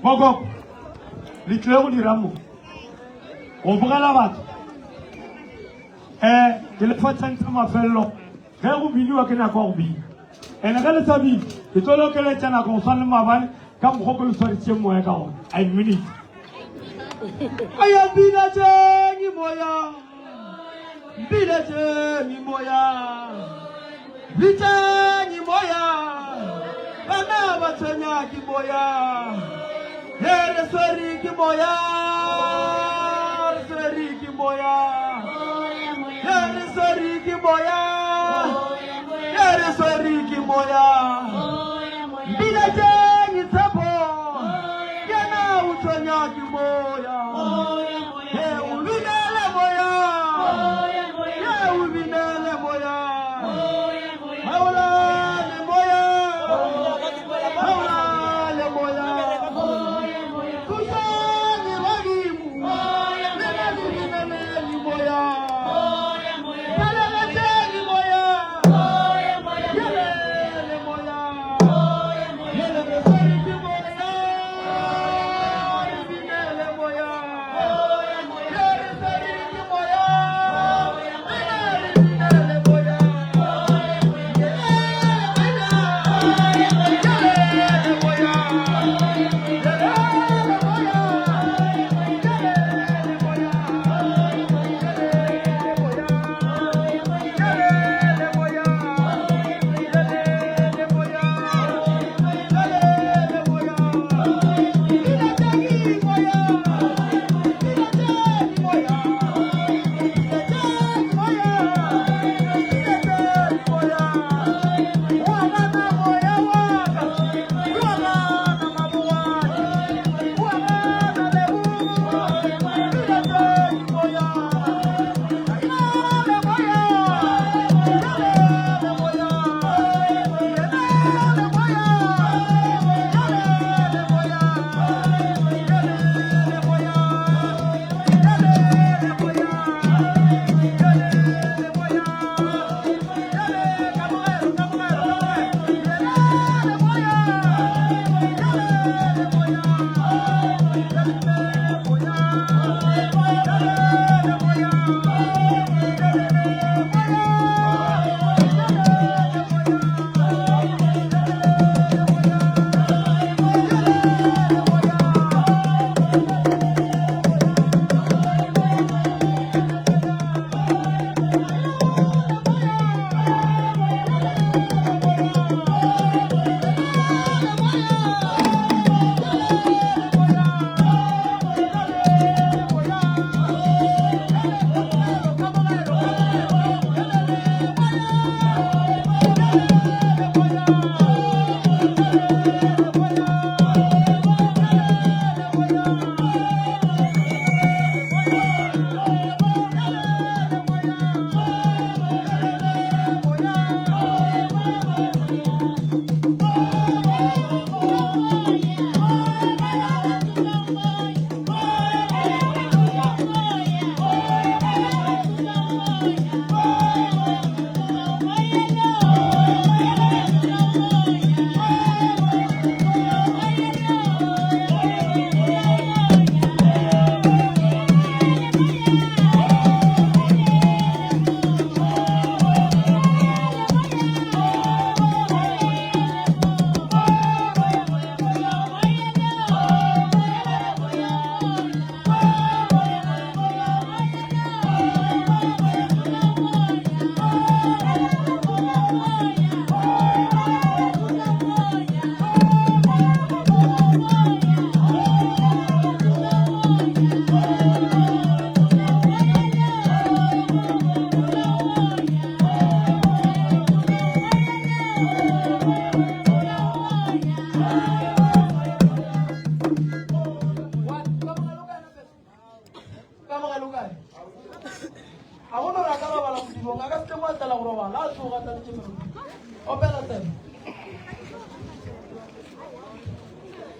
Bogo, l'itueur du rameau. On prend la batte. Téléphone 500 m'a fait long. Quand vous venez à Kena Corbi, enakale sabi kitolo kele chana ko son mabal kam ko ko sori ci moy ka on ay minute aya bilaje ni moya bilaje ni moya vita ni moya bana batanya ki moya here sori ki moya sori ki moya here sori ki moya here sori ki moya bilaje ni sabo yana utanya ki moya he ubinele moya he ubinele moya haula le moya haula le moya kusani wagimu ni moya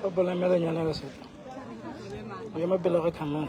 Obola mele nyana gaso. Oye mabela ka kama.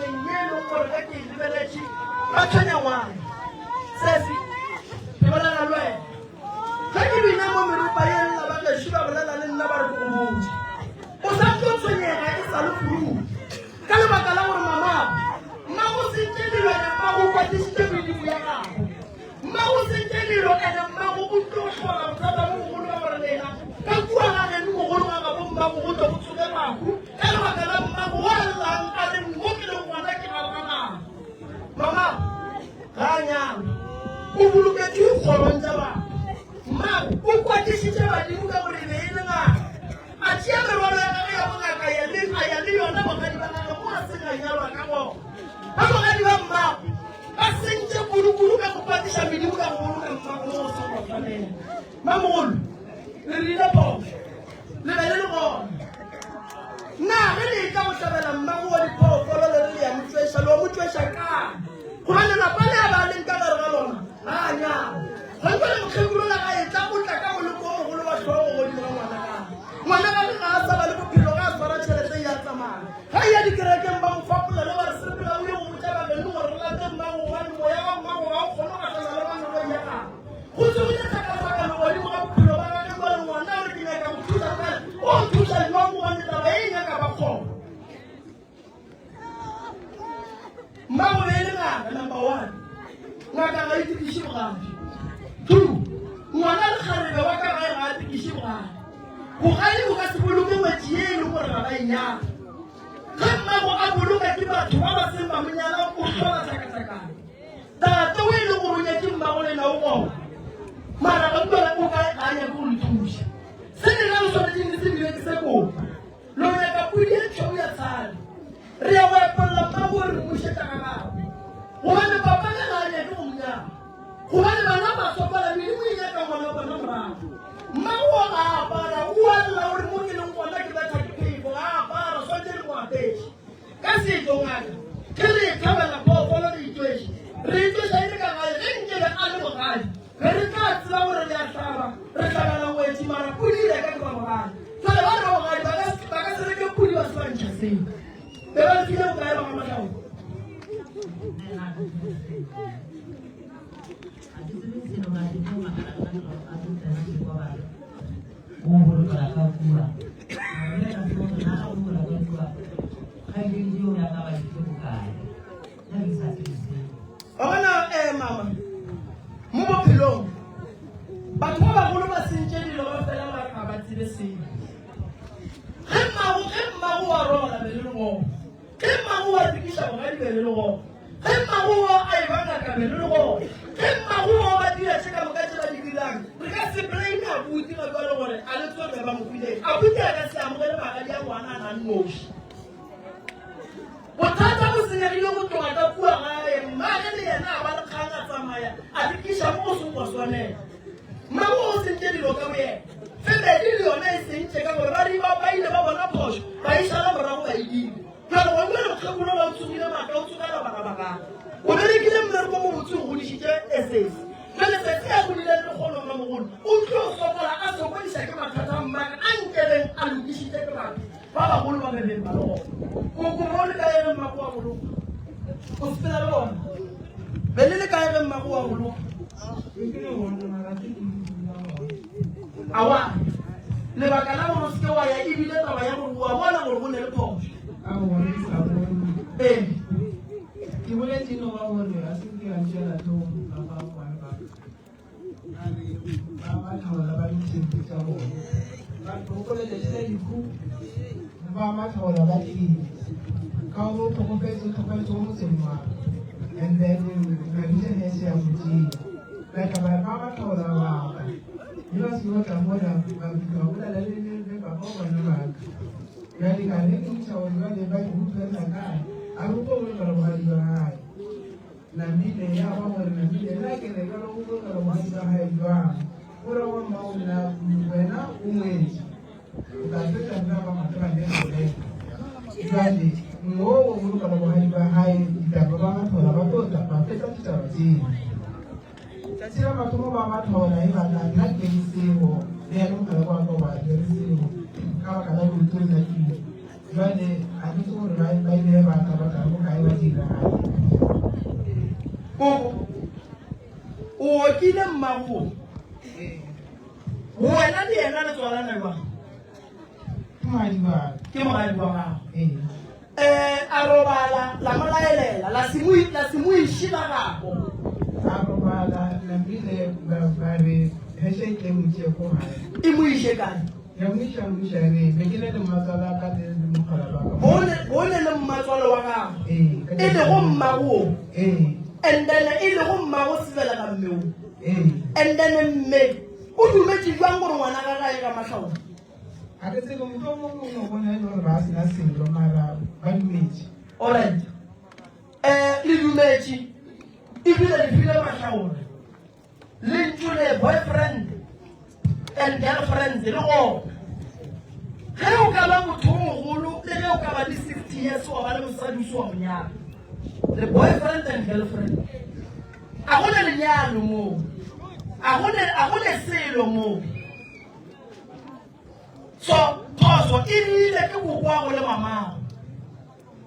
tabeng eno gore ka ke lebeletše ba tshwenya ngwana sesi ke bolela le wena ga ke bina mo meropa ye nna ba gešo ba bolela le nna ba re ko botse o sa tlo tshwenyega e sa le furu ka lebaka la gore mamago mmago sentse dilo ene mmago o kwatišitše medimo ya gago mmago sentse dilo ene mmago o tlo tlhola bothata mo mogolo ba gore lena ka kua ga gene mogolo ga gabo mmago go tlo go tshoke mago ka lebaka la mmago wa llang a le mo ke le ngwana ke galganago mamago ga a nyalo o boloketse kgorong tsa batho mmago o kwatišitše badimo ka gore be e le ngaka a tšea merwalo ya gage ya bongaka a ya le yona bogadi ba gage mo a seng a nyalwa ka bona ba bogadi ba mmago ba sentše kudu-kudu ka go patiša medimo ka go boloka mmago mo go sa go tshwanela mamogolo le rile phoso le be le le gona nna ge le tla go tlhabela mmago wa diphoofolo le re le ya motsweša le wa motsweša kane gobane lapa le a ba leng ka gare ga lona ga a nyalo gantse le mokgekolo la ga e tla o tla ka go le ko mogolo wa tlhogo godimo ga ngwana gage ngwana gage ga a saba le bophelo ga a tshwara tšhelete ya tsamaya ga e ya dikerekeng ba mofapola le ba re sepela o ye go botsa babedi gore re late mmago gobane moya wa mmago ga o kgone go gatlana le banelong ya gage go tsebile tlhakafakano godimo ga bophelo ba gage gore ngwana gore ke nyaka go thusa fela o thusa jwang gobane taba e nyaka ba kgona mmago be e le ngaka number one ngaka ga e tikiše bogadi two ngwana le kgarebe wa ka gae ga a tikiše bogadi bogadi bo ka se boloke ngwetši ye e le gore ga ba enyaka ge mmago a boloka ke batho ba ba seng ba monyala o tlola tlhakatlhakane tate o e le gore o nyake mmago le nao gona mara ga tlola o kae ga a nyake go le thuša se ne ka le tshwanetseng le se bile ke se kopa lo nyaka pudi e tšhou ya tshale re ya go epolola mmago re mošetša ka gago gobane papa le ga a nyake go monyaka gobane bana ba sokola medimo e nyaka ngwana wa bona morago mmago ga a apara o a lla gore mo ke leng gona ke betha ke phefo ga a apara swantse le mo apešhe ka setso ngaka ke re e tlhabela phoofolo le itweše re itweša e le ka gae ge nkele a le bogadi ge re tla tseba gore le a tlhaba re tlhabela ngwetši mara pudi e reka ke ba bogadi tlhole ba re bogadi ba ka se reke pudi ba se bantšha seo be ba le file go kae ba gamatlhago mama mo bophelong batho ba bagolo ba sentše dilo ba fela ba ga ba tsebe selo ge mmago wa rola be le legoo ge mmago wa dikiša bogadi be le legoo ge mmago wa a e bangaka be le legoo ge mmago wa ba dira tše ka moka tše ba di dirang re ka se blame abuti ga jwale gore a le tsobe ba mofileng abuti a ka se amogele magadi a ngwana a nang noši bothata bo senyegile go tloga ka kua gae mmage le yena a ba le kgang a tsamaya a dikiša mo go sengwa swanela mmago o sentše dilo ka boyena febedi le yona e sentše ka gore ba riba ba ile ba bona phoso ba išala morago ba edile jalo gongwe le mokgekolo ba o tsogile maaka o tsogela bagabagana o berekile mmereko mo botseng godisitše ss jale setse a godile le kgolong ka mogolo o tlo sokola a sokodiša ke mathata a mmaka a nkebeng a lokišitše ke batho ba bagolo ba bebeng ba le gona kokomo le ka ere mmako wa boloka o sepela le bona be le le ka ere mmako wa boloka awa lebaka la gore o seke wa ya ebile taba ya gore wa bona gore go ne le phoso ee ke boletse no ba gore a se ke a tšela tlhogo ka fa bana ba tlhaola ba ditšhempe tsa bone batho go koletšela dikhu ba matlhaola ba tlile ka o tlhokofetse go motseng wa and then revision has ya motseng like ba matlhaola ba yo se yo tla bona ba bola le ba bona ba ya di ka le ke tsa ona le ba go tsena ka a go go le ba ba di ba hai na mile ya ba gore na mile la ke le ka go go ba ba di ba hai jwa ora wa ma una buena umwe ka tsa ba ba ma tra le le jwale mo go go ba ba hai ba hai di ba ba ma thola ba to ta ba tsa tsa ba di tsira batho ba ba thola e ba na ke seo le ya go ka ba ba ba di seo ka ba ka la go tsena ki jwale a ke tse gore ba ile ba ka go kae ba dira o kile mmago wena le yena le tswalana ba ke mogadi wa gago a robala la molaelela la se mo išiba gago a robala la mbile ba re heshe ke mo tšee ko gae e mo iše kae ya mo iša re be ke le matsala ka le mogala ba ka bone le mmatswale wa gago e le go mmago and then e le go mmago sebela ka mmeo and then mme o dumetse jwang gore ngwana ka gae ka matlhaona a ke tsebe motho o mongwe o bona gore ba sena selo mara ba dumetse alright le dumetse ebile le file matlhaona le ntšole boyfriend and girlfriend le gona ge o ka ba motho o mogolo le ge o ka ba le 60 years wa ba le mosadi se wa monyaka le boyfriend and girlfriend a gone lenyalo moo a gone selo moo so phoso e rile ke kokwago le mamago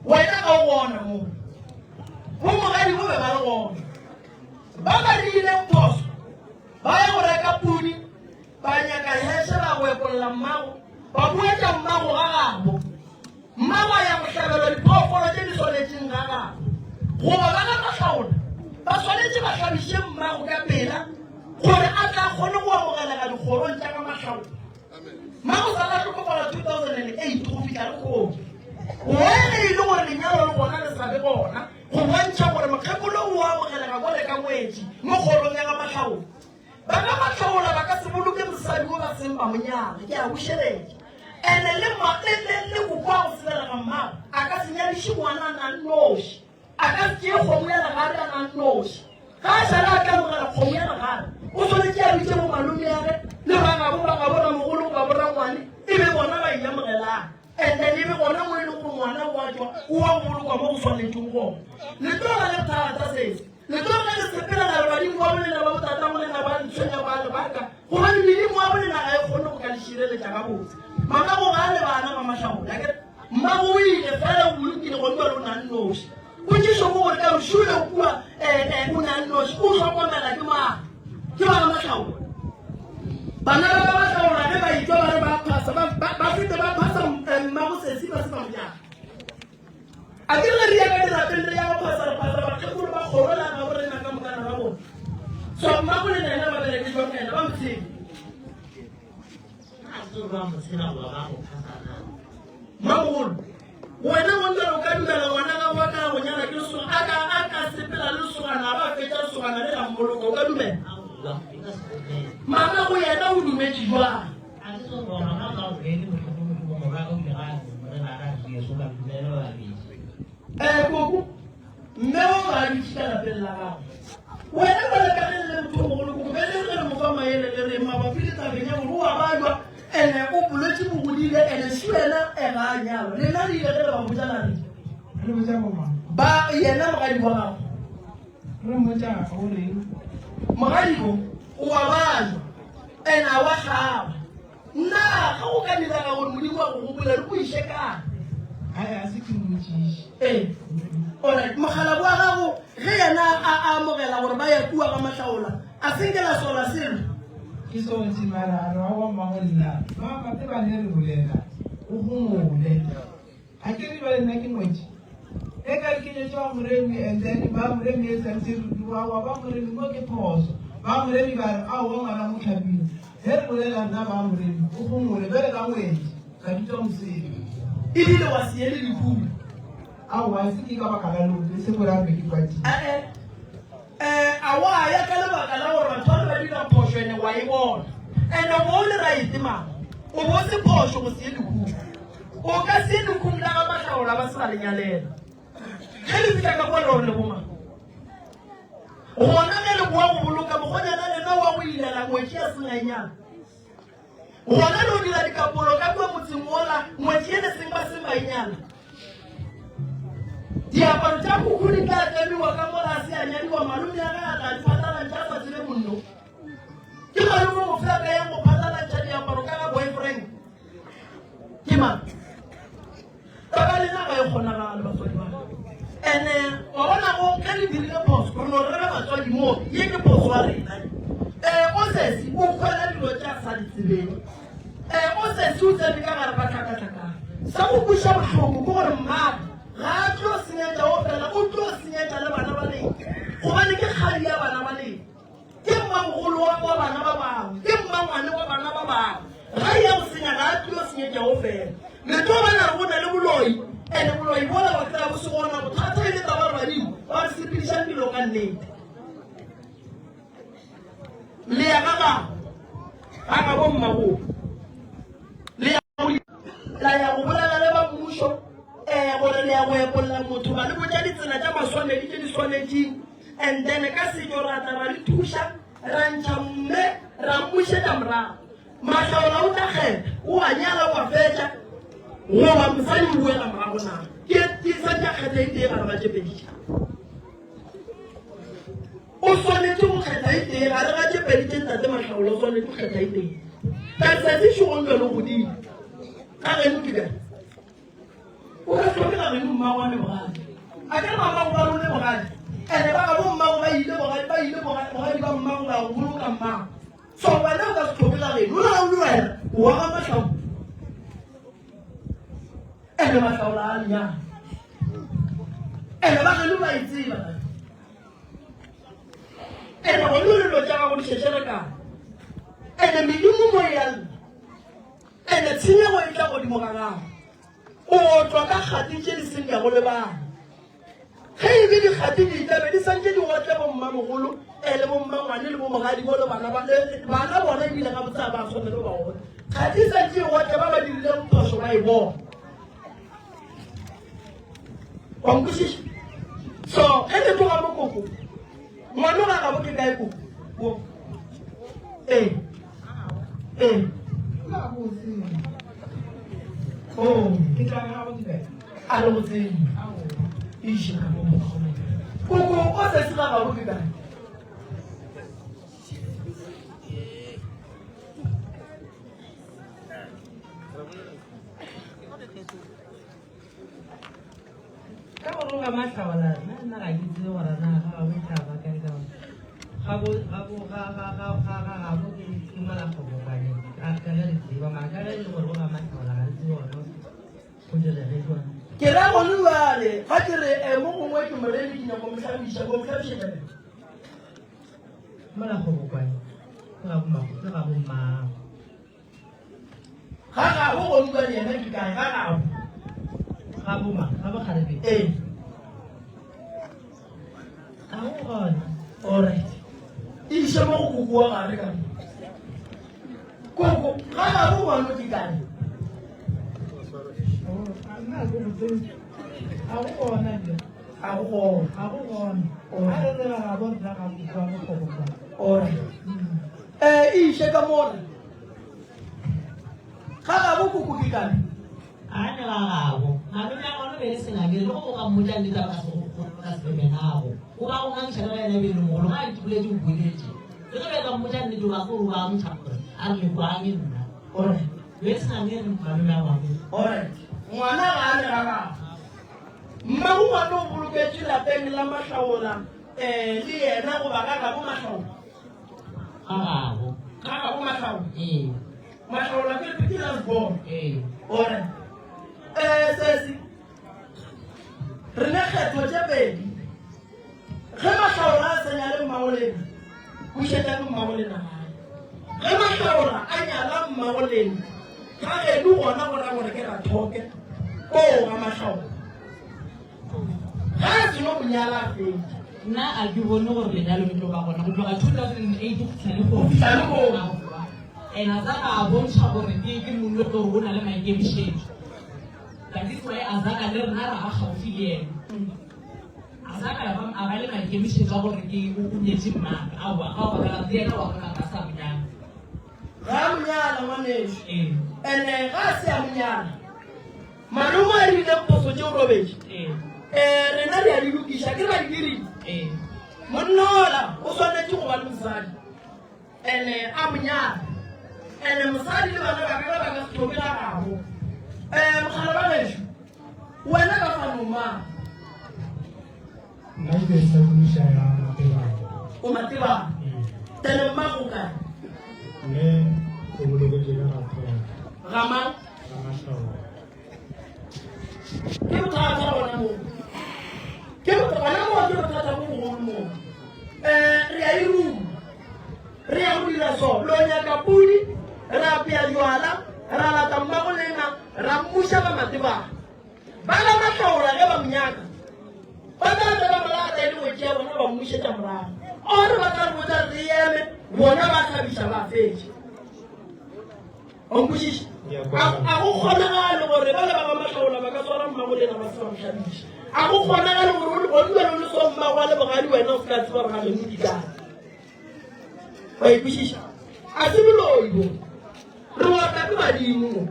wena ga o bona moo bo mogadi bo be ba le gona ba ba rile phoso ba ya go reka pudi ba nyaka heshe ba go ekolola mmago ba buetša mmago ga gabo mmago a ya go hlabelwa diphoofolo tse di tshwanetseng ga gabo goba ba ka matlhaona ba tshwanetse ba hlabiše mmago ka pela gore a tla kgone go amogela ka dikgorong tša ka matlhaona mmago sa la tlhokofala 2008 go fitlha le kgomo wena e le gore lenyalo le gona le sa le gona go bontšha gore mokgekolo o amogelega ko le ka ngwetši mo kgorong ya ka matlhaona ba ka matlhaola ba ka se boloke mosadi o ba seng ba monyala ke a bušeletša ande le kokwa go sebela ga mmago a ka se nyadiše ngwana a nang noši a ka se tšee kgomo ya legare a nang noši ga a šala a tlamogela kgomo ya legare o tshwanetse a bitše mo malome yage le bagabo ba ga bona mogolo ba bora ngwane e be bona ba iamogelang and then e be gona mo e le gore ngwana wa tswa o wa bolokwa mo go tshwanetseng gona le tloga le thata sese le tloga le sepela la badimo ba bolela ba botata molena ba ntshwenya ba lebaka gobane medimo wa bolena ga e kgone go ka le šireletša ka botse mamago ga a le bana ba matlhagola ke mmago o ile fela o bolokile go dua le o nang noši o tšišo mo gore ka ošule o kua o nang noši o tlhokomela ke mang ke ba ga matlhagola bana ba ba matlhagola ge ba itwa ba re ba phasa ba fete ba phasa mmago sesi ba se ba mojaka a ke le ria ka dirapeng re ya go phasa bakgekolo ba kgorola ga borena ka mokana ga bona so mmago le nena ba bereke jwa nena ba motshedi mmagolo wena montana o ka dumela ngwana ga wa ka go nyala ke lesoga a ka sepela le lesogana a ba fetša lesogana le la mmoloka o ka dumela mama go yena o dumetse jwang koko mme o ga dutšika lapeng la gago wena ba lekanele motho o mogolo koko belele mo fa maele le re mabapi le tabeng ya gore o a bajwa ene o bolwetse bogodile ene se wena e ga a nyalo lena le ile ge le ba botsana re botsa bomang ba yena mogadi wa gago re mmotsa o reng mogadiko o a bajwa ene a wa gaba nna ga go ka diraga gore modimo wa go gopola re go iše kana a se ke mmotšiše alright mogala wa gago ge yena a amogela gore ba ya kua ka matlhaola a senkela sola selo ke sontši mararo a wa mmago nna mama te bane re bolela o gongole a ke re ba le nna ke ngwetši e ka re kenyetša wa moremi and then ba moremi e santse rutuawa ba moremi mo ke phoso ba moremi ba re ao wa ngwana mo tlhapile ge re bolela nna ba moremi o gongole bele ka ngwetši ka ditwa mosedi ebile wa seele dikhumo aowa se ke ka baka la lote se borame ke kwatile a wa ya ka lebaka la gore batho ba le ba dira phoso ene wa e bona ande mo le raite mama o bo se phoso go sie dikhumo o ka sie dikhumo la ga matlhaola ba se ba lenyalela ge le fitlha ka kwa lore le boma gona ge le boa go boloka mogonyana lena wa go ilela ngwetši ya sengenyana gona le o dira dikapolo ka kua motseng ola ngwetši ene seng ba se mainyana diaparo tša koko di tla temiwa ka mola a se a nyadiwa malome ya ga a tla di phatlalantšha a sa tsebe monno ke malome go feka ya go phatlalantšha diaparo ka ga boyfriend ke mang ka ba lena ga wa bona go ka le dirile poso gore no re ba tswa di mo ye ke poso wa rena o sesi o khwela dilo tsa sa di tsebeng o sesi o tsene ka gare ba tlhaka sa go busha botlhoko go gore mma ga tlo senyetsa o fela o tlo senyetsa le bana ba le gobane ke kgadi ya bana ba le ke mmangolo wa bana ba bangwe ke mmangwane wa bana ba bangwe ga ya go senya ga tlo senyetsa o fela le tlo bana go na le boloi ene boloi bola ba tla bo se gona bothata ile ka ba badimo ba re sepedisha dilo ka nnete le ya ga bo mmago le ya go bolela le ba mmušo gore le ya go epolla motho ba le botsa ditsela tsa maswanedi tse di swanetseng and then ka senyo ra tla ba le thuša ra ntšha mme ra mmušetša morago mahlaola o tla kgetha o a nyala wa fetša goba mosadi o buela morago na ke sa tša kgetha e tee gare ba tšepeditša o swanetse go kgetha e tee gare ga tšepeditše ntate mahlaola o swanetse go kgetha e tee ka setse šogontswe le godimo ka geno ke bjale o ka tlhoke ga geno mmagwane bogadi a ke re mamago ba rone bogadi ene ba ga bo mmago ba ile bogadi ba mmago ba go boloka mmago so wena o ka se tlhoke ga geno o na o le wena o wa ga matlhao ene matlhaola a lenyana ene ba geno ba itseba ene go le dilo tša gago dišešere kana ene medimo mo yalla ene tshenyego e tla godimo ga gago o otlwa ka kgati tše di seng ya go le bana ge e be dikgati di tlabe di santse di gotle bo mmamogolo le bo mmangwane le bo mogadi bo le bana bona ebile ga botsa ba tshwanele ba gone kgati santse e gotle ba ba dirileng phoso ba e bona wa nkwešiša so ge le tloga mo koko ngwane ga gabo ke kae koko a le go tsene iše ka mo koko o se se ga gabo ke kae ka go ga matlhaola nna ga ke tsebe gore na ga go tlhaba ka ka ga ke mala go bane a ka le tseba ma ka le gore ga matlhaola ga tsebe gore go direge jwana ke ra go luale ga ke re mo gongwe ke moredi ke nyako motlhabiša mala go bane ga bo mago ga bo ma ga go go luale ena ke kae ga bo ma ga bo kgarebe a go gona alright iše mo go koko wa gare ka koko ga go ngwano ke kae iše ka mona ga gabo koko ke kae a ne ga gabo ga le ka gona be le senake le go ga mmotla le tsa ka se benago o ba go ngangša le ena be le mogolo ga a ituletse o bueletse le ge be ka mmotla nnete ba ko ba motšha gore a re le kwange nna alright be senake re malome a bangwe alright ngwana ga a le ga gago mmago ngwana o boloketse lapeng la mahlaola le yena goba ka gabo mahlaola ga gabo ka gabo mahlaola ee mahlaola ke lasbon ee alright sesi re ne kgetho tše pedi ge mahlaola a senya le mmago lena o šetša ke mmago lena gae ge mahlaola a nyala mmago lena ka gedu gona gona gore ke rathoke koo ga mahlaola ga a seno monyala a fedi nna a ke bone gore lenyalo le tlo ba gona go tloga 2008 go fitlha le go fitlha le gona and a zaka a bontšha gore ke monno gore go na le maikemišetšo that is why a zaka le rena ra ba gaufi le ene a zaka a ba le maikemišetšo a gore ke o nyetse mmaka aa ga o bakala le ena wa bona ka sa monyana ga a monyala ngwaneso ee and-e ga a se a monyala malome a rile poso tšeo robetše rena re a di lokiša ke re ba di dirile ee monnola o swanetše go ba le mosadi and-e a monyala and-e mosadi le bana ba ka ba ka se tlhokela gago mogala ba gešo wena ka fanomang ke sa buisha ya mateba o mateba tele makuka ne go boloke jena ra tlo rama ke bothata bona mo ke bothata mo re a iru re a go dira so lo nyaka pudi ra pia jwala ra la tamba go lena ra musha ba mateba ba la matlaola ge ba mnyaka ba tla ba mala ta ile go tšea bona ba musha tsa mora o re ba tla botsa re eme bona ba thabisha ba fetse o mpušiša a go kgonagale gore ba le ba ba matlaola ba ka swara mmagolena ba se ba mothabisha a go kgonagale gore o dula lo le so mmagwa le bogadi wena o se ka tseba gore ga le modikana ba ikwešiša a se beloibo re wa ka ke badimo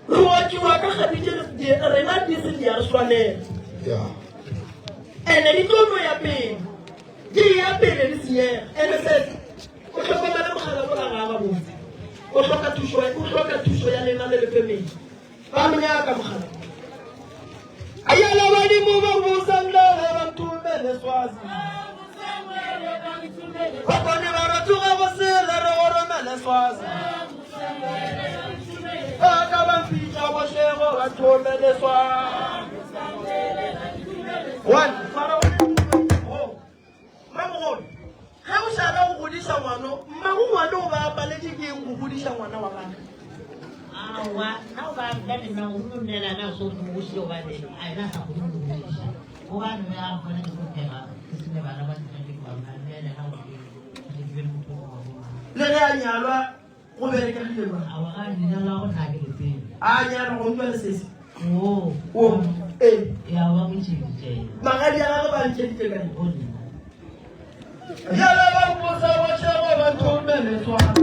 re wa kiwa ka gaditše rena dise di a re swanela ene di tlono ya pele di ya pele di senyega ene sese o tlhokomele mogala bola gaga botse o hloka thuso ya lena le lefemedi ba monyaka mogala ayala badimo ba bosandele bantumele swazi ba bone ba ratsoga bosele re go romele swazi ba ka ba mfiša bošego ba thomele swazi one fara mamogolo ge o šala go godiša ngwano mmago ngwane o ba apaletse ke eng go godiša ngwana wa gana awa na o ba mdanena o nnela na so mo go ba le a ina sa go mo go ba nne a fana ke go pega ke se ba na ba tsene ke ba na le na go ke mo go le ge a nyalwa go berekegile ba awa ga ni na la go tla ke le pele a nyalwa go ntwa le sese o ya wa mo tshitse magadi a gagwe ba ntšheditše ka o ni yala ba mposa bošego ba thomele swazi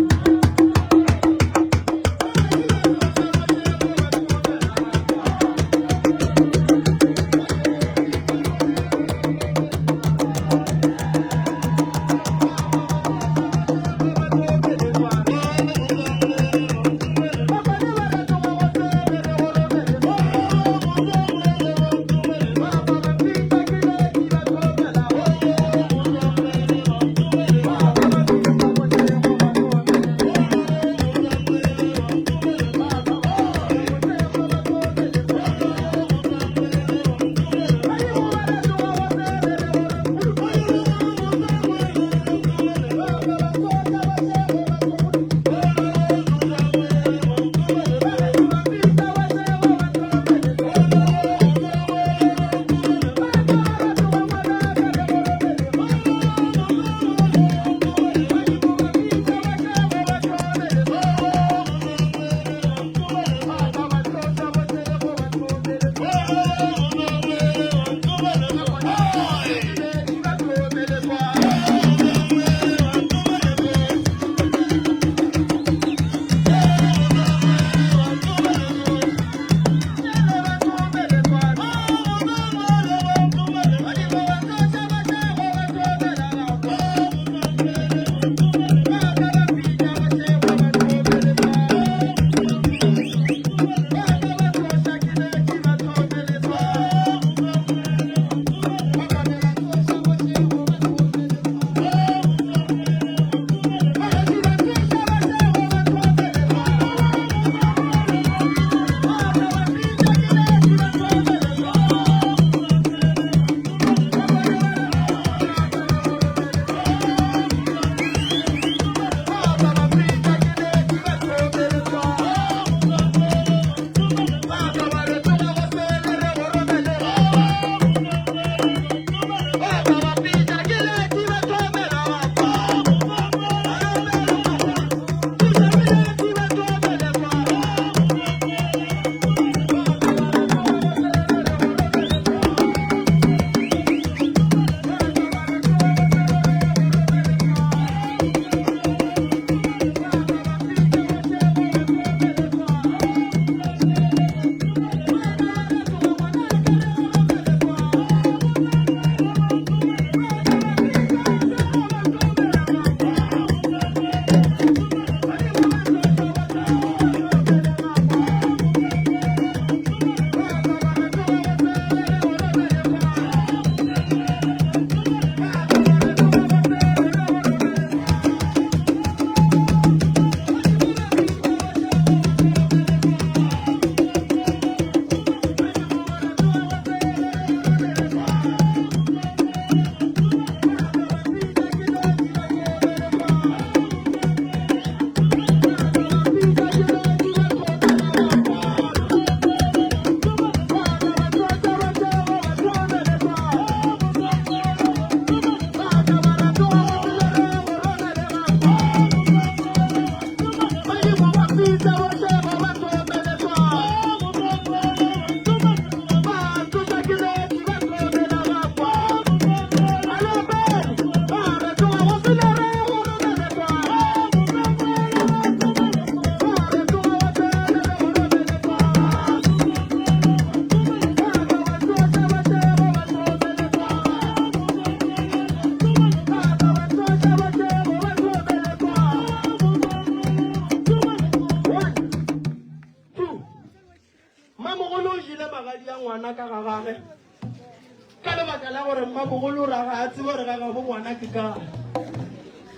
mogolo ra ga tsebo re ga ga bo ngwana ke ka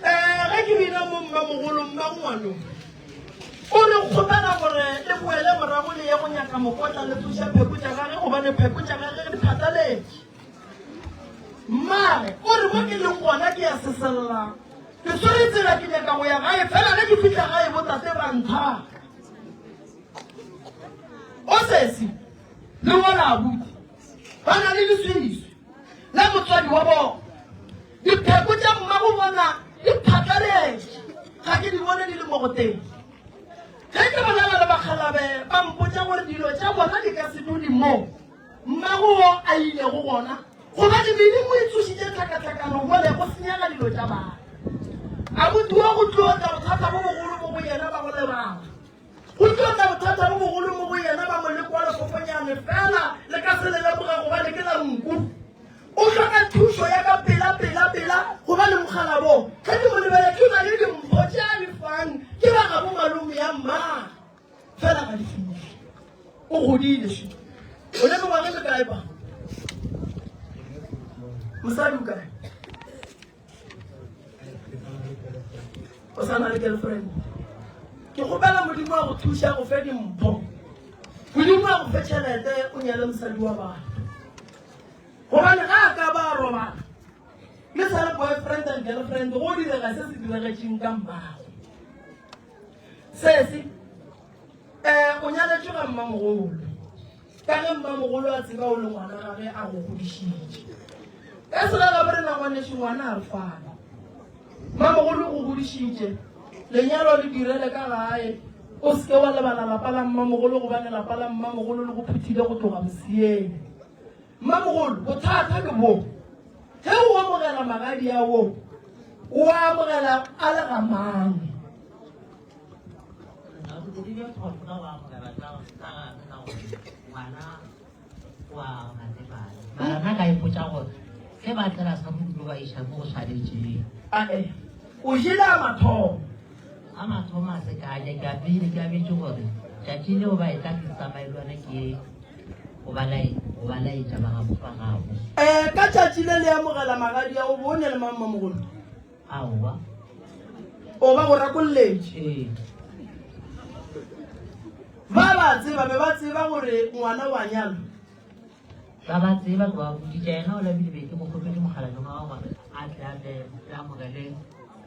ga ke bina mo mmamogolo mmangwano o re kgopela gore le boele morago le ye go nyaka mokotla le thuša pheko tša gage gobane pheko tša gage di phatlaletše mmare o re mo ke leng gona ke ya seselela ke tshwaretsela ke nyaka go ya gae fela ge ke fitlha gae botate ba ntha o sesi le bona abuti ba na le leswiswi la motswadi wa bona dipheko tša mmago bona di phatlaletše ga ke di bone di le mo go teng ge ke bolela le bakgalabe ba mpotsa gore dilo tša bona di ka se dule mo mmago a ilego gona gobane medimo e tsošitše tlhakatlhakano gole go senyega dilo tša bana abuti wa go tlotla bothata bo bogolo mo go yena ba go lebala go tlotla bothata bo bogolo mo go yena ba mo lekwa lefofonyane fela le ka se le leboga gobane ke la nku o hloka thuso ya ka pela gobane mogalabo ge di mo lebele ke na le dimpho tše a di fang ke ba ga bo malome ya mma fela ga di fitlhe o godile se o le mengwage le kae ba mosadi o kae o sa na le girlfriend ke gopela modimo a go thuša go fe dimpho modimo a go fe tšhelete o nyale mosadi wa bana gobane ga a ka ba robala le sa le boyfriend and girlfriend go direga se se diregetšeng ka mmago sese o nyaletše ga mmamogolo ka ge mmamogolo a tseba o le ngwana gage a go godišitše ka sela ga bore nagwanešo ngwana a re fana mmamogolo go godišitše lenyalo le direle ka gae o seke wa lebala lapa la mmamogolo gobane lapa la mmamogolo le go phuthile go tloga mosieng mmamogolo bothata ke bo ge o amogela magadi a wo o amogela a le gamang Mana ka ipotsa gore ge ba tlela sa modimo ba iša mo go tshwanetseng ae o jele a mathomo a mathomo a se kanye ke apile ke abetse gore tšatši leo ba e tla ke tsamaelwane ke o ba laetša ba gago ba gago ka tšatši le le amogela magadi a go bone le mammamogolo aowa o ba go rakolletše ee ba tseba be ba tseba gore ngwana wa nyalo ba ba tseba ke ba boditša ena o labile be ke mokgopetse mogalanong wa gore a tle a tle le amogele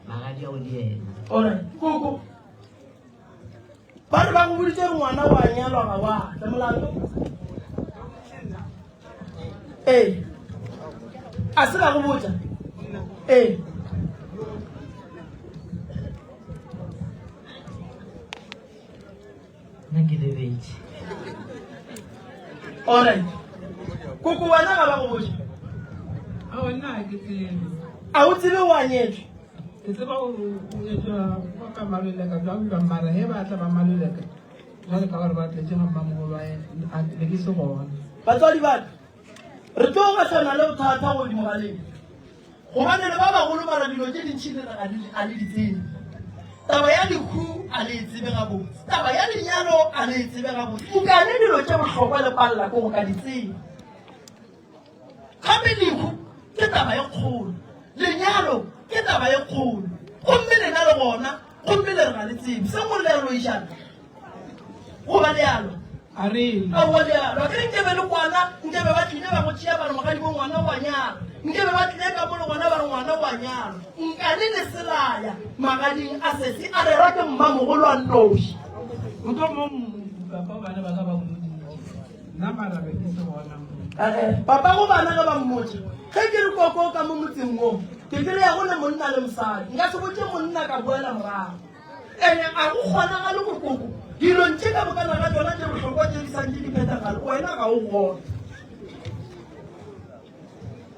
magadi ao le ena alright koko ba re ba go boditše gore ngwana wa nyalwa ga wa tla molato ee a se ba go botsa ee nna ke lebetse alright koko wena ga ba go botsa a nna ke tsebe a o tsebe wa nyetswe ke tseba o nyetswa ka maloleka jwa ba mara he ba tla ba maloleka jwale ka gore ba tletse ga mmamogolo a le ke se gona batswadi ba re tlo gatlhana le bothata go dimogaleng gobane le ba bagolo mara dilo tse dintšhi le a le ditsene taba ya dikhu a le tsebe gabotse taba ya lenyalo a le tsebe gabotse nkane dilo tse botlhokwa le palela ko go ka ditsebe gape dikhu ke taba ye kgolo lenyalo ke taba ye kgolo gomme lena le gona gomme le re ga le tsebe se ngwe le re lo išana goba lealo a re aowa lealo a kere nkebe le kwana nkebe ba tlile ba go tšea ba re mogadi bo ngwana wa nyalo nkebe ba tlile ka mo le gona ba re ngwana wa nyalo nkane le selaya magading a sese a rera ke mmamogolo a nnoši motho mo papa bana ba ka ba moditše nna mara be ke se gona papa go bana ga ba mmotse ge ke re koko ka mo motseng moo ke kere ya gone monna le mosadi nka se botse monna ka boela morago ene a go kgona ga le gore koko dilong tše ka bokana ga tsona tše botlhokwa tše di santse di phethagale wena ga o gona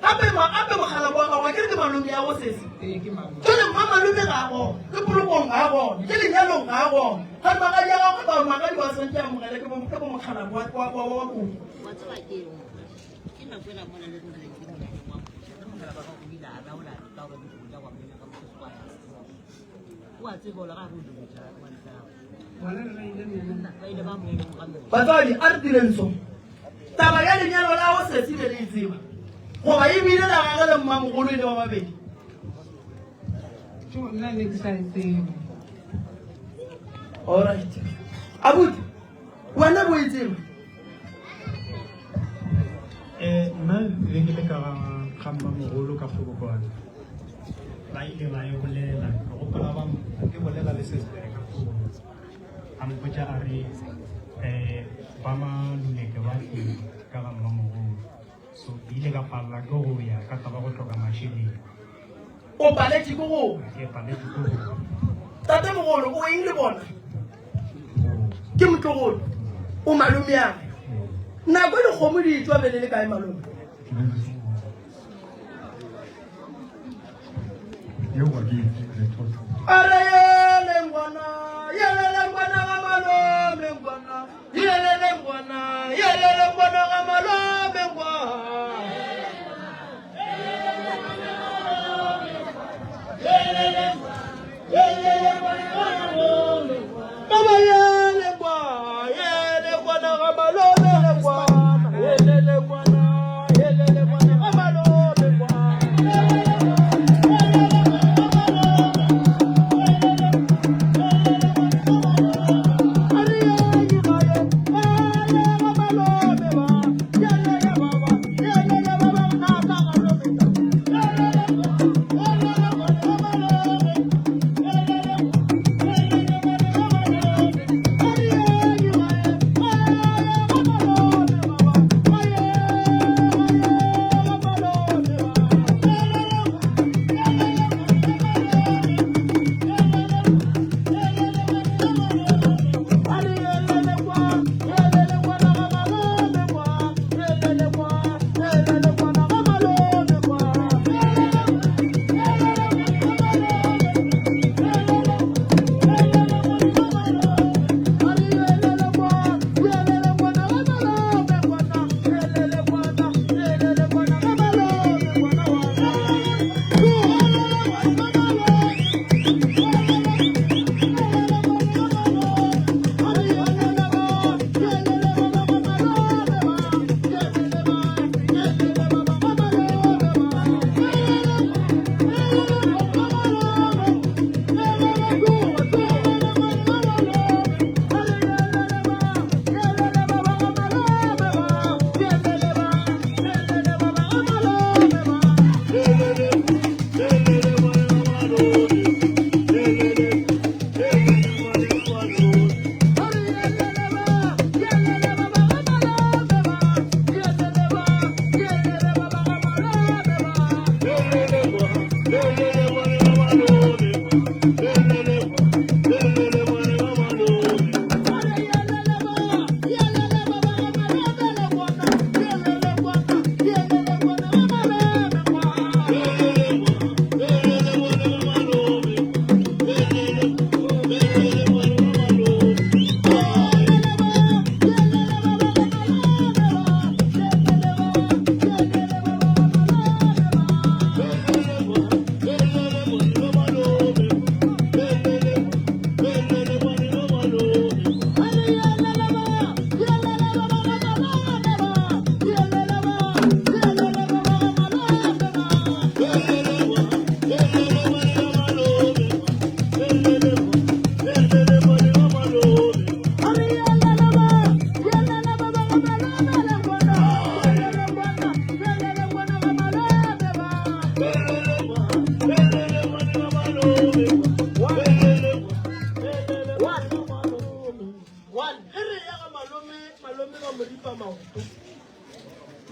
gape mogala wa gago a kere ke malome ya go sese ke mama jale mma malome ga a gona ke polokong ga a gona ke lenyalong ga a gona ga magadi a gago ba magadi wa santse a mogele ke bo mogala wa koko batswadi a re direng so taba ya lenyalo la go sesi le le tseba go ba e bile la ga le mmamogolo ile wa babedi nna ne ke sa itseng alright abuti wena bo itseng nna le ke le ka ga mmamogolo ka Kgobokwane ba ile ba e bolela go gopola ba ke bolela le sister ka Kgobokwane a mpotsa a re ba maluleke ba ke ka ga mmamogolo so ile ka palla ke go ya ka taba go tlhoka masheleng o paletse go go ke paletse go tate mogolo o eng le bona ke motlogolo o malome ya nako le kgomo di tswa bele le kae malome are yele ngwana ga malome ngwana yele ngwana ga malome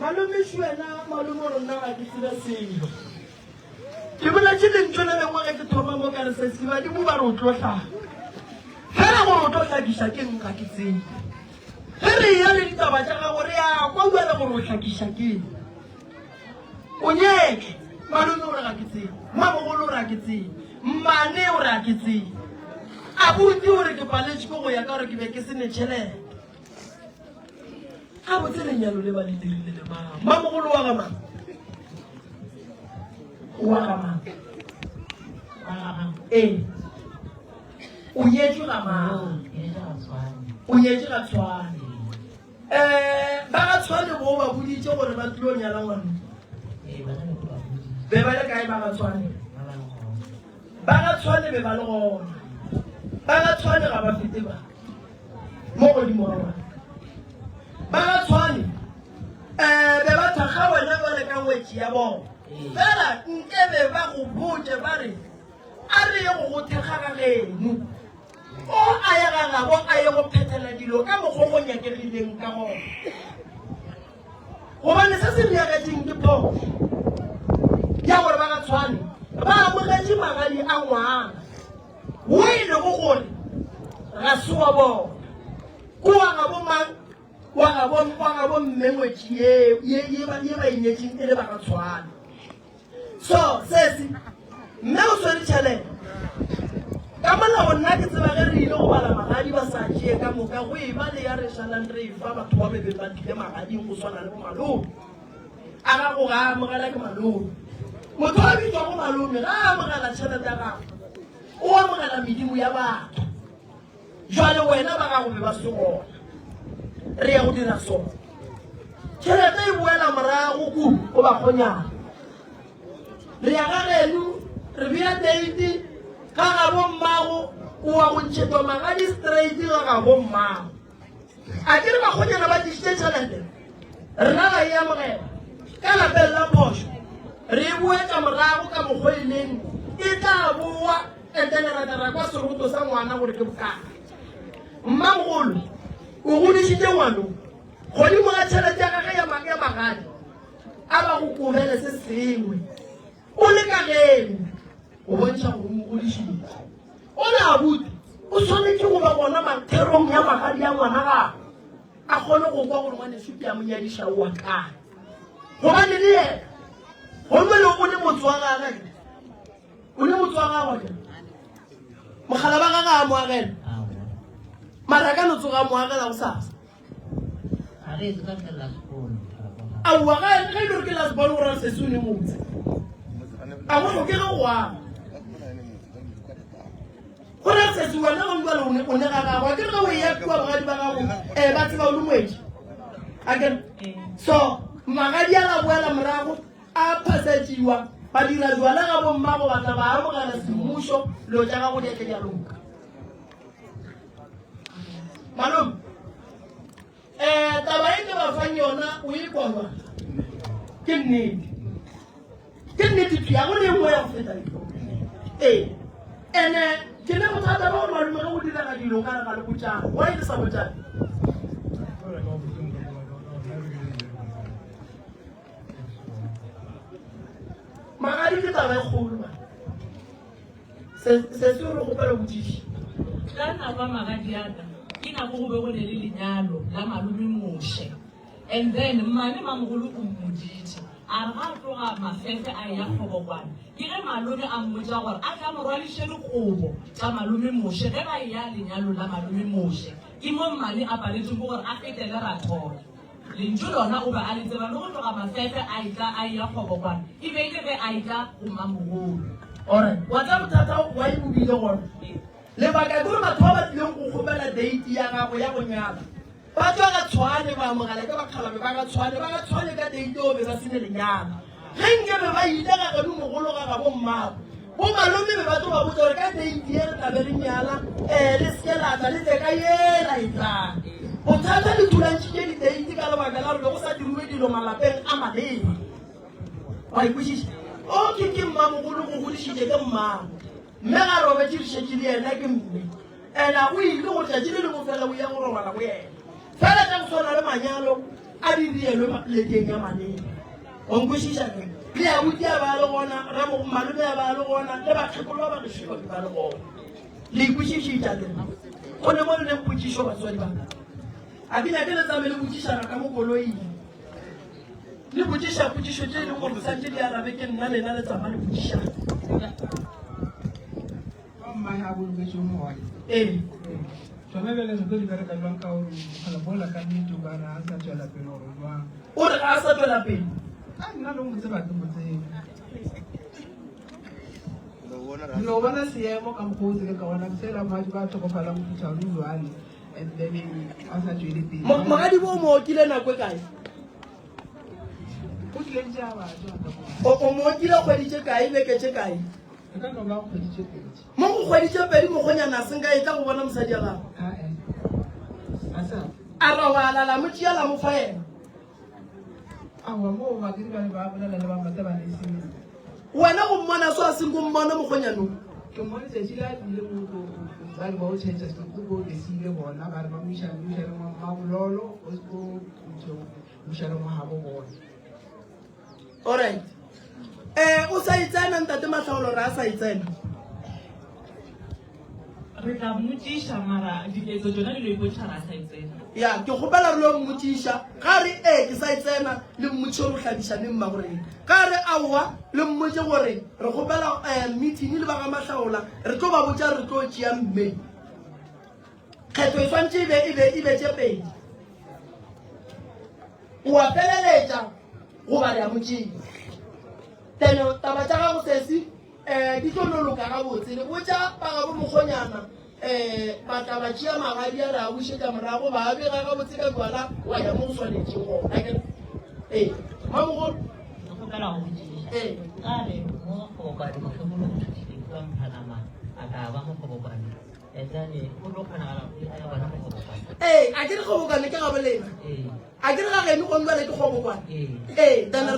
malome shwena malome rona a ditsela selo ke bona tšheleng tšona le ngwaga ke thoma mo ka re sa siba di mo ba re o tlotla fela gore o tlo hlakiša ke nka ke tsene ge re ya le ditaba tša gago re ya kwa buela gore o hlakiša keng o nyeke malome o re ga ke tsene mmamogolo o re ga ke tsene mmane o re ga ke tsene abuti o re ke paletše ko go ya ka gore ke be ke sene tšhelete ga botse lenyalo le ba le dirile le mang mmamogolo wa gamang wa gamang ee o nyetswe gamang o nyetswe ga tshwane ba ga tshwane bo ba boditše gore ba tlilo nyala ngwane be ba le kae ba ga tshwane ba ga tshwane be ba le gona ba ga tshwane ga ba fete ba mo godimo ga bona ba ga tshwane be ba thakga wena ba le ka wetši ya bona fela nke be ba go botse ba re a re ye go go thekga ga geno o a ya ga gabo a ye go phethela dilo ka mokgwa go nyakegileng ka gona gobane se se nyaketseng ke phoso ya gore ba ga tshwane ba amogetse magadi a ngwana wo e le go gore ga se wa bona ko wa ga bomang wa ga bo mmengwetši ye ba inyetseng e le ba ga tshwane so sesi mme o swere tšhelete ka molao nna ke tseba ge re ile go bala magadi ba sa tšee ka moka go e ba le ya re šalang re e fa batho ba bebe ba tlile magading go swana le bo malome a ga go ga amogela ke malome motho a bitswa go malome ga amogela tšhelete ya gago o amogela medimo ya batho jwale wena ba gago be ba se gona re ya go dira sona tšhelete e boela morago kudu o ba kgonyana re ya ga geno re bea date ka ga bommago o wa go ntšhetwa magadi straight ga ga bommago a ke re bakgonyana ba dišitše tšhelete rena ga e amogela ka lapeng la phošo re e boetša morago ka mokgweleng e tla boa enteneratara kwa seroto sa ngwana gore ke bokana mmagolo o godišitše ngwanong godimo ga tšhelete ya gage ya magadi a ba go kobele se sengwe o le ka geno o bontšha gore mo godišitše o le abuti o tshwanetse go ba gona matherong ya magadi ya ngwana gago a kgone go kwa gore ngwanesupi ya monyadiša o wa kae gobane le yena gomele o le motse wa gage o le motse wa gago mogala ba gage a moagela mara ka notso ga moagela go sasa aowa ga e le gore ke lasbone gore a sese o ne motse a go tlhoke ga goa gore sese wena go dibale o ne ga gago a ke re ga o e ya kua bagadi ba gago ba tseba o le moedi akere so magadi a la boela morago a phasetšiwa ba dira jwala ga bommago batla ba amogela semmušo leo tša gago di tle di a loka malome taba e ke ba fang yona o e kwa ke nnete tuya go le nngwe ya go feta ene ke ne bothata ba gore malome ge go diraga dilo ka rega le botšana wa e le sa botšane magadi ke taba e kgolo se se re gopela botšiši ka nako magadi aka ke nako go be go le lenyalo la malome moše and then mmane mamogolo o mmoditše a re ga tloga mafefe a ya kgobokwana ke ge malome a mmotsa gore a ka morwadiše dikobo tša malome moše ge ba ya lenyalo la malome moše ke mo mmane a paletseng gore a fetele rathola lentšu lona o be a le tseba le go tloga mafefe a itla a ya kgobokwana e be ile ge a itla go mamogolo ore wa tsa bothata wa e bobile gona lebaka ke gore batho ba ba tlileng go kgopela date ya gago ya go nyala ba tswa ka tshwane ba amogela ke bakgalabe ba ka tshwane ka date o be ba sene lenyala ge nke be ba ile ga gadi mogolo ga ga bommago bo malome be ba tlo ba botsa gore ka date ye re tlabe re nyala le sekelatla le tseka yela e tlang bothata le thulantšhitše di-date ka lebaka la gore be go sa diriwe dilo malapeng a maleba wa ikwešiša o ke mmamogolo go godišitše ke mmago mme ga robetse dišetse le yena ke mme ena o ile go tšatši le lengwe fela o ya go robala go yena fela tša go tshwana le manyalo a dirielwe leteng ya maneng onkwešiša ke le abuti a ba le gona malome a ba le gona le bakgekolo ba bagešeko ke ba le gona le ikwešišitša le go ne mo le leng potšišo batswadi baka a ke nyake le tsame le botšišana ka mo koloing le botšiša potšišo tše e leng gore santse di arabe ke nna lena le tsama le botšišana tsone bele ntho di bereka jwang ka gore mogala bola ka nnete o kana a sa tswela pele gore jwang o re ga a sa tswela pele a nna le ngotse batho motseng dilo o bona seemo ka mokgotsi ke ka bona fela madi ba tlhokofala mofutha le jwale and then a sa tswele pele magadi bo mo okile nako e kae o mo kile kgwedi tse kae beke tse kae mo go kgwedi tse pedi mogonyana a senka e tla go bona mosadi ya gago a ra wa lala mo tšea la mo fa ena wena go mmona so a seng go mmona mogonyano alright o sa itsena ntate Matlhaolo re a sa itsena re tla mmotsisha mara diketso tsona di lo ipotsa ra sa itsena ya ke gopela re lo mmotsisha ga re ke sa itsena le mmotse go tlhabishaneng magoreng ga re aowa le mmotse gore re gopela meeting le ba ga Matlhaola re tlo ba botsa re tlo tšea mme kgetho e swantse e be tse pedi wa feleletša goba re a motšeng then taba tša gago sesi di tlo noloka gabotse le botša bagabo mogonyana ba tla ba tšea magadi a re a bušetša morago ba bega gabotse ka jwala wa ya mo go tshwanetšeng gona mamogolo kgopela go botsiša ka re mo kgobokwane motlhomolo go thutileng kwa mphanama a ka ba mo kgobokwane and then go tlo kgonagala a ya bona mo kgobokwane a ke re kgobokwane ke gabolena a ke re ga geno go nlwale ke kgobokwane then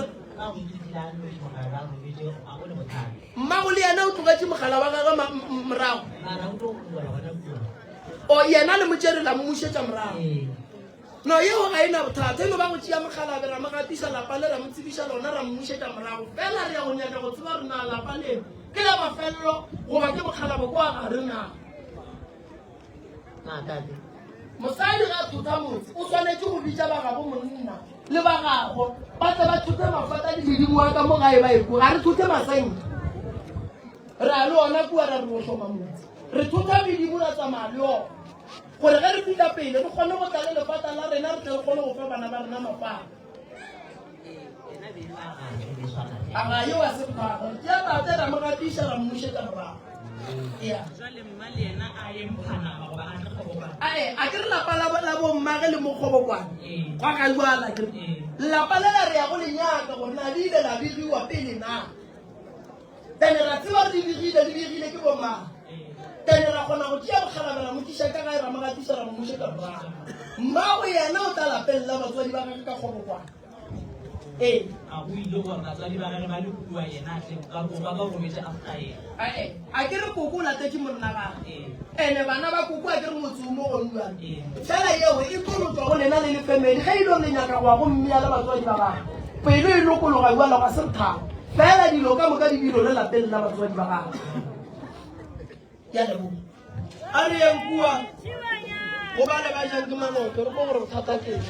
mmago le yena o tlogetse mogala wa gage morago o yena le motšere la mmušetša morago no yeo ga ena bothata eno ba go tšea mogala be ra mogatisa lapa le ra motsebiša lona ra mmušetša morago fela re ya go nyaka go tseba re na lapa leno ke la mafelelo goba ke mokgalabo kwa gare na mosadi ga a thota motse o tshwanetse go bitša ba gago monna le ba gago ba tle ba thute mafata le medimo wa ka mo gae ba eko ga re thute masenke re a le ona kua ra re o tlhoma motse re thuta medimo ra tsamaya le ona gore ge re fita pele re kgone go tla le lepata la rena re tle re kgone go fa bana ba rena mafata a ga yo a se phaga ke a bate ra mogatiša ra mmušetša morago jwale mma le yena a ye mphanama goba a tle kgobokwane a ke re lapa la bommage le mo kgobokwane gwa ga jwala ke lapa le la re ya go lenyaka gore na di ile la begiwa pele na then ra tseba re di begile ke bommage then ra kgona go tšea bokgalabela mokiša ka gae ra mogatiša ra mmušetša morago mmago yena o tla lapeng la batswadi ba gage ka kgobokwane a go ile gore batswadi ba gage ba le kua yena ba ka rometse after ena a ke re koko o latetse monna gage ande bana ba koko a ke re motse o mo gonnuane fela eo e tolotswa go lena le lefamily ge e lo le nyaka goa go mmea le batswadi ba gage pelo e lokologa jalo ga se re thamo fela dilo ka moka dibilo le lapeng la batswadi ba gage ya lebo a re yang kua go ba le ba jang ke manoto re ko gore bothata keng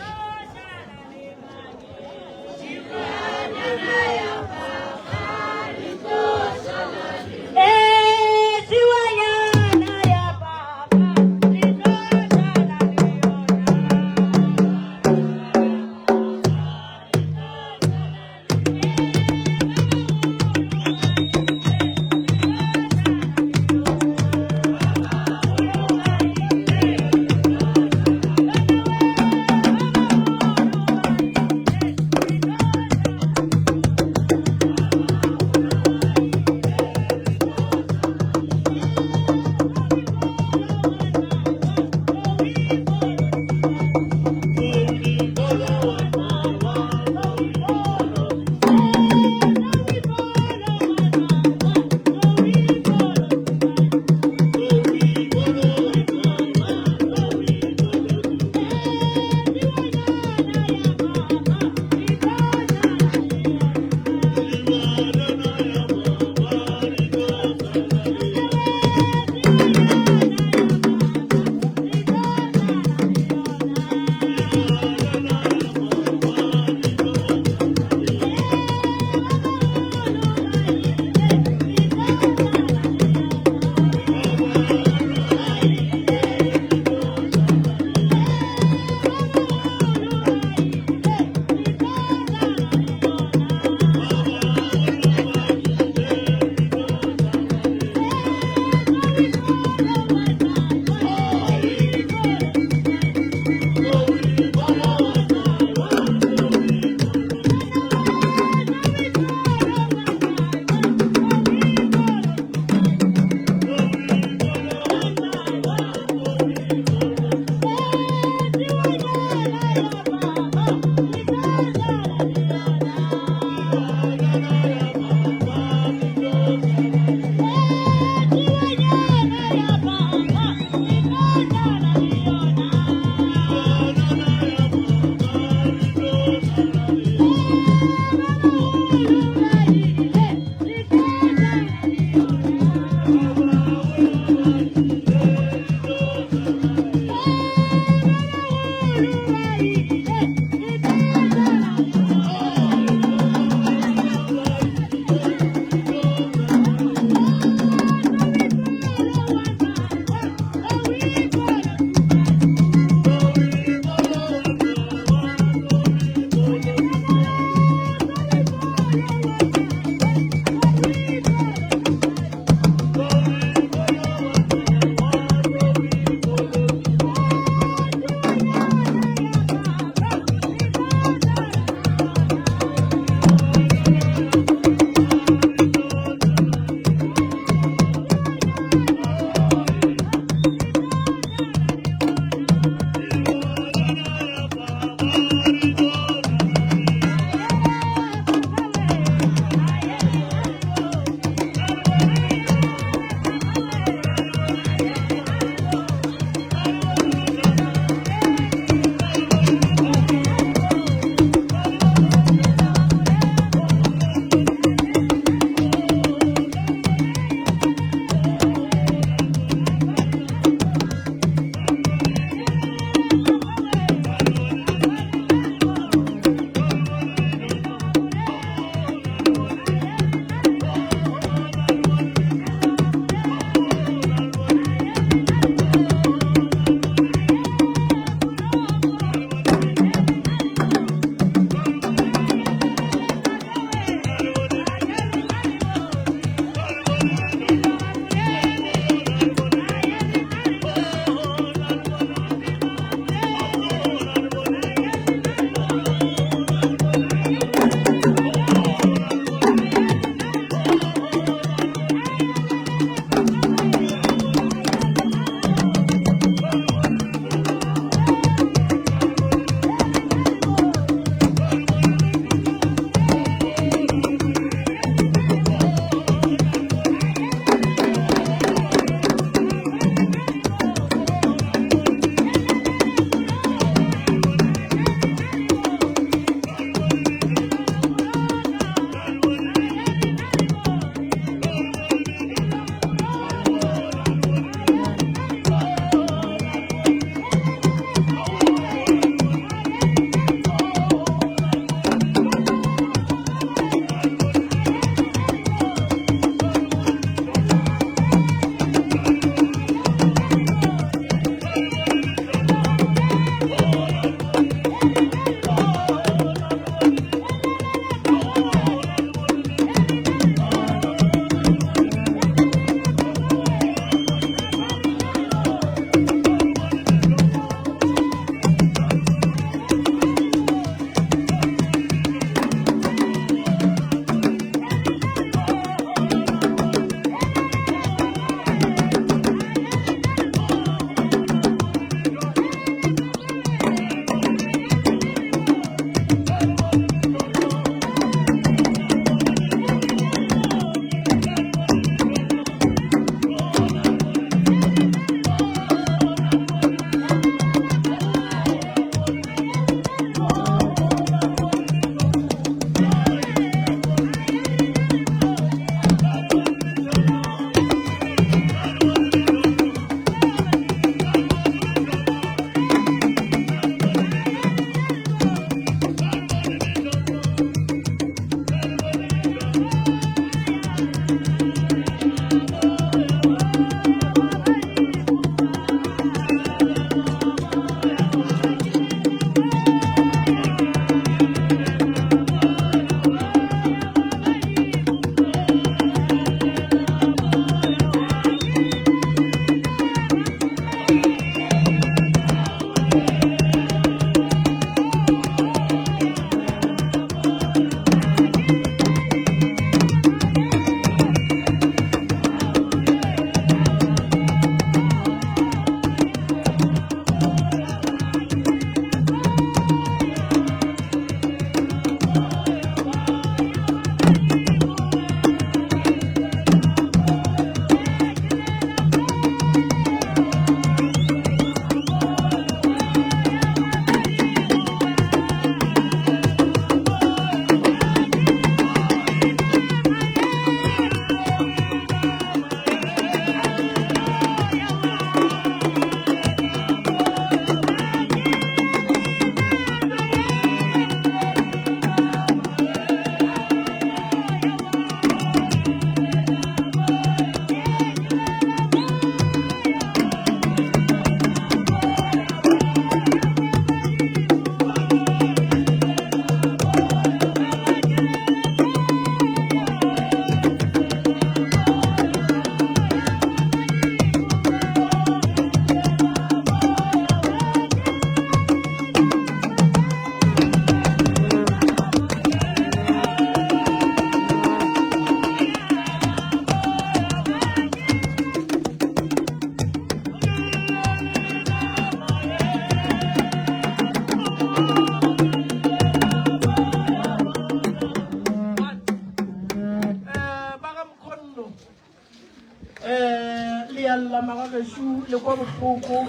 le alla magageshu le kwa bohloko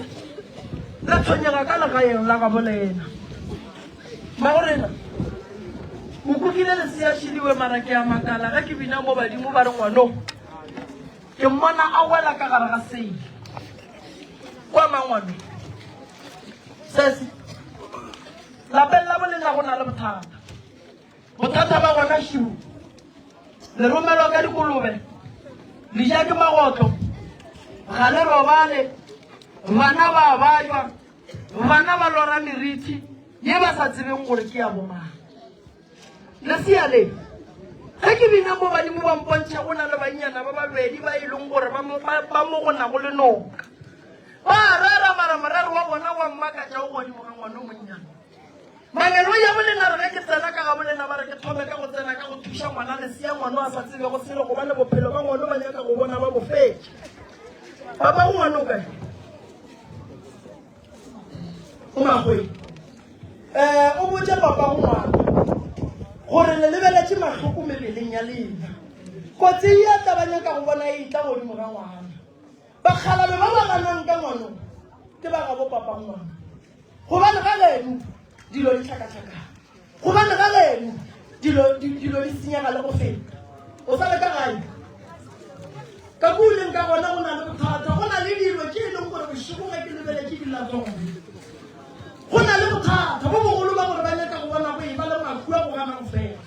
la tshwenyega ka legaeng la gabo lena magorena o kukile lesea šhediwe mara ke a makala ga ke bina mo badimo ba re ngwano ke mmona a wela ka gare ga seile kwa mangwano sese lapeng la bolena go na le bothata ba gona šiu le romelwa ka dikolobe le ja ke magotlo ga le robale bana ba bajwa bana ba lora meriti ye ba sa tsebeng gore ke ya bomang lesea le ge ke bina mo badimo ba mpontšha go na le bannyana ba babedi ba e leng gore ba mo gona go le noka ba rara mara morero wa bona wa mmakatša o godimo ga ngwana o monnyana mangelo ya bolena re ge ke tsena ka ga bolena ba re ke thome ka go tsena ka go thuša ngwana lesea ngwana a sa tsebe go sele gobane bophelo ba ngwana ba nyaka go bona ba bofetse ba ba ngwana o kae o magwe o botse papa go ngwana gore le lebeletše mahloko mebeleng ya lena kotsi ya tabanyaka go bona e tla godimo ga ngwana bakgalabe ba ba ganang ka ngwano ke ba ga bo papa ngwana gobane ga leno dilo di tlhakatlhakana gobane ga leno dilo di senyega le go feta o sa le ka gae ka kuleng ka gona go na le bothata go na le dilo ke e leng gore bošego ge ke lebeletse dila tsone go na le bothata bo bogolo ba gore ba nyaka go bona go e ba le makua go gana go fela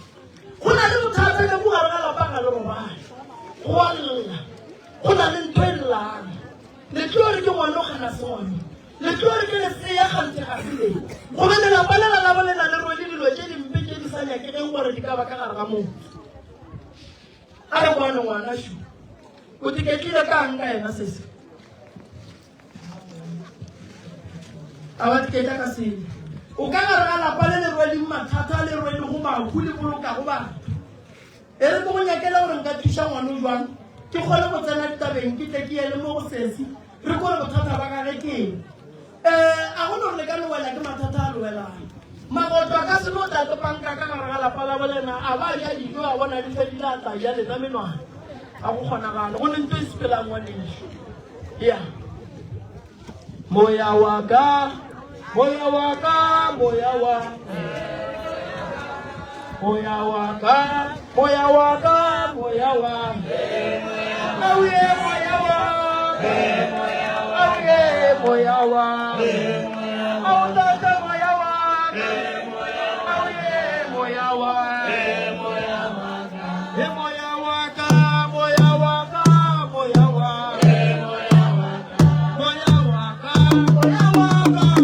go na le bothata ka bogare ga lapa ga le robale go a lla go na le ntho e llang le tlo re ke ngwana o gana sone le tlo re ke lesea gante ga sele gobane lapa lela la bolela le rwele dilo tse dimpe tse di sa nyakegeng gore di ka ba ka gare ga motho a re bone ngwana shu o tiketlile kang ka ena sese a ba tiketla ka sele o ka gare ga lapa le le rweleng mathata le rwele go mahu le boloka go batho e re ke go nyakela gore nka thuša ngwana o jwang ke kgone go tsena ditabeng ke tle ke ele mo go sesi re kore bothata ba gage keng a go no re le ka lewela ke mathata a lewelang magotlo a ka se no tla topanka ka gare ga lapa la bolena a ba ja dijo a bona di fedile a tla ja lena menwana a go kgonagala go ne nto e sepelang ngwaneso ya moya wa ka moya wa ka moya wa moya wa ka moya wa ka moya wa auye moya wa auye moya wa autata moya wa auye moya wa moya wa ka moya wa ka moya wa moya wa ka moya wa ka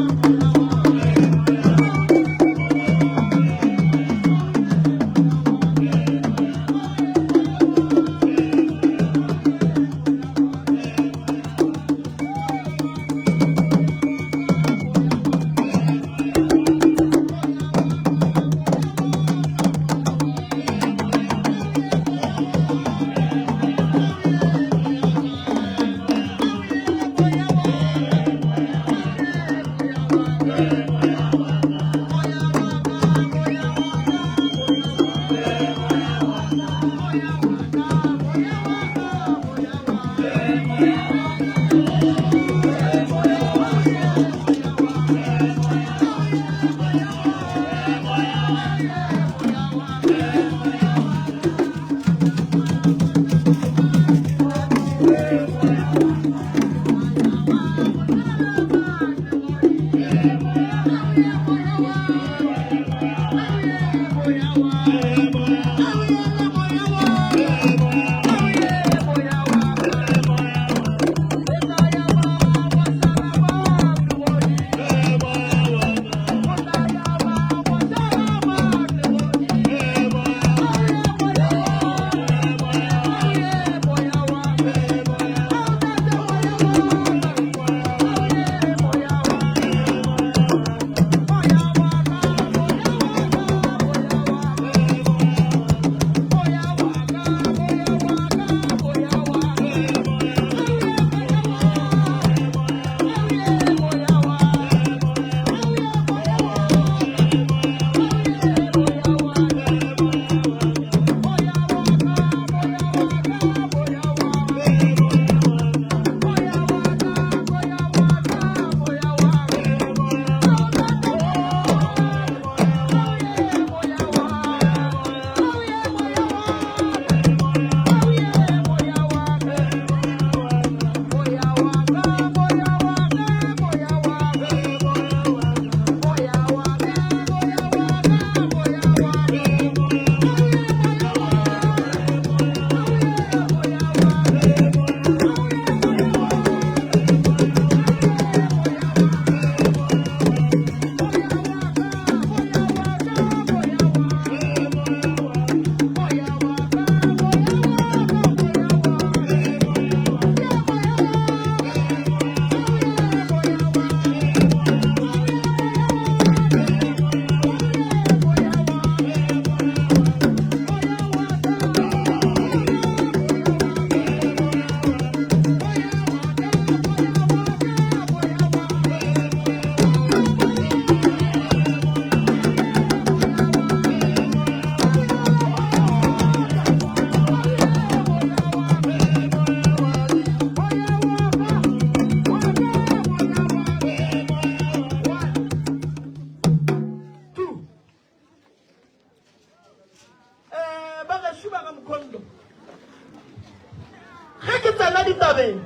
kena ditabeng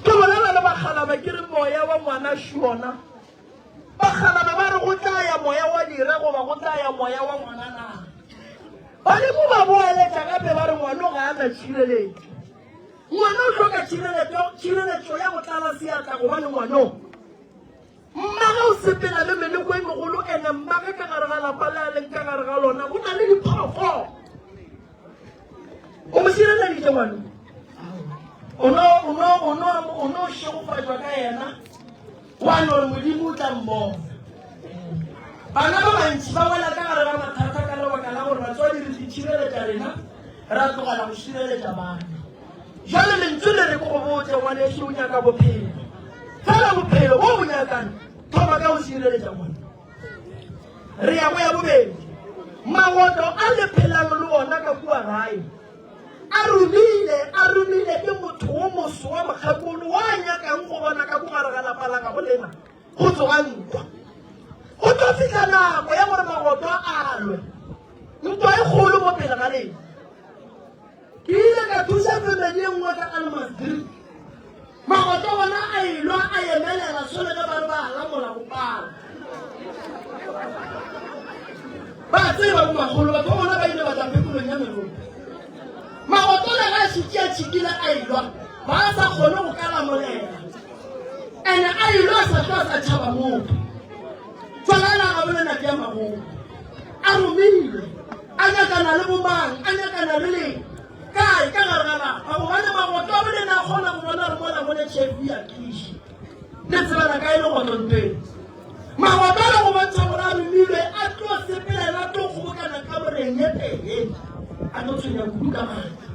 ke bolela le bakgalaba ke re moya wa ngwana Shona bakgalaba ba re go tla ya moya wa dire goba go tla ya moya wa ngwana na badimo ba boeletša gape ba re ngwana ga a na tšhireletšo ngwana o hloka tšhireletšo ya go tlala seatla gobane ngwano mmaga o sepela le meleko e megolo ene mmaga ka gare ga lapa le a leng ka gare ga lona go na le diphoofolo o mo šireleditše ngwano o no šegofatšwa ka yena wa no re modimo o tla mmona bana ba bantši ba wela ka gare ga mathata ka lebaka la gore batswadi re ditšhireletša rena ra tlogela go šireletša bana jale lentswe le re ko go botse ngwaneso o nyaka bophelo fela bophelo bo bo nyakane thoma ka go šireletša ngwana re ya go ya bobedi magoto a le phelang le ona ka kua gae a rumile ke motho o moso wa mokgakolo wa nyakang go bona ka bogare ga lapa la ka go lena go tsoga ntwa go tlo fitlha nako ya gore magoto a alwe ntwa e kgolo mo pele ga lena ke ile ka thusa family e nngwe ka Almasdrift magoto ona a ilwa a emelela sole ka ba re ba lamola go pala ba tseba bagolo batho bona ba ile ba tla phekolong ya meropa magoto le ga tšhikile a ilwa ba sa kgone go ka lamolela ene a ilwa sa tloa sa tšhaba motho tswalela ga bolena ke ya magogo a romile a nyakana le bomang a nyakana le leng kae ka gare ga lapa gobane magoto a bolena a kgona go bona re mola mone tšhefi ya kiši le tsebana ka e le gotontweng magoto le go bontsha gore a romilwe a tlo sepelela a tlo kgobokana ka boreng ye tee a no tshwenya kudu ka mata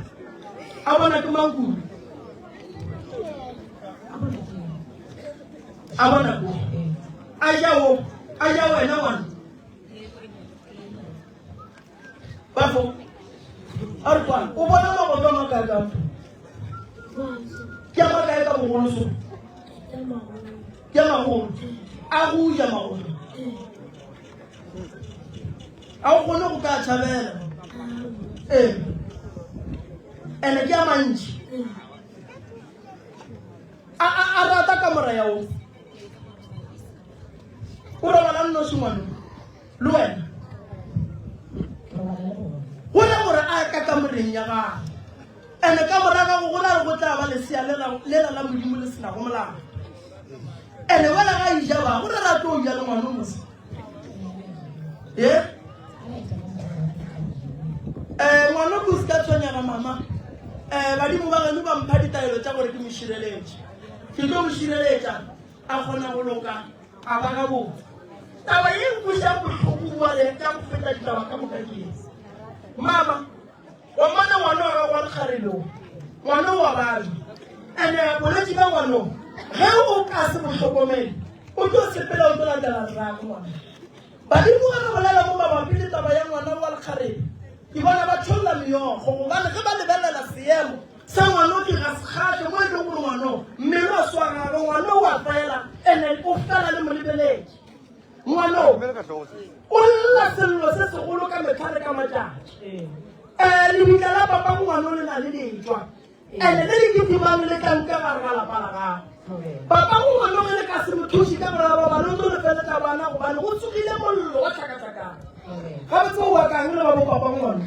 a bona ke mankudu a bona ko a ja wena ngwana bafo a re kwana o bona magoto a makae ka ke a makae ka bogoloso ke a magolo a go ja magoto a go kgone go ka tšhabela ene ke a mantši a rata ka mora yao o robala nnoši ngwane le wena go le gore a ka ka moreng ya gago ene ka mora gago go na re go tla ba lesea lela la modimo le sena go molao ene wela ga ija ba go re rate o ja le ngwane o mosa ngwana ko se ka tshwanyana mama badimo ba geno ba mpha ditaelo tša gore ke mošireletše ke tlo mošireletša a kgona go loka a ba ga botse taba ye nkoša bohloko boale ka go feta ditaba ka moka ke mama wa mana ngwana wa gago wa lekgarelo ngwana wa babi ande bolwetse ka ngwano ge o ka se bohlokomele o tlo sepela o tlo latela rako ngwana badimo ga re bolela mo mabapi le taba ya ngwana wa lekgarelo ke bona ba tholla meogo gobane ge ba lebelela seemo sa ngwana o dira sekgate mo e leng gore ngwano mmele wa swagare ngwana o a fela ene o fela le molebeletse ngwano o lla sello se segolo ka metlhare ka matšatši lebitla la papa ngwana o le na le letswa ene le dikitimane le tlang ka gare ga lapa la gago papa ngwana o ge le ka se mothuši ka gore ba bane o tlo lefeletsa bana gobane go tsogile mollo wa tlhakatlhakana ga botse o wakang le ba bo papa ngwana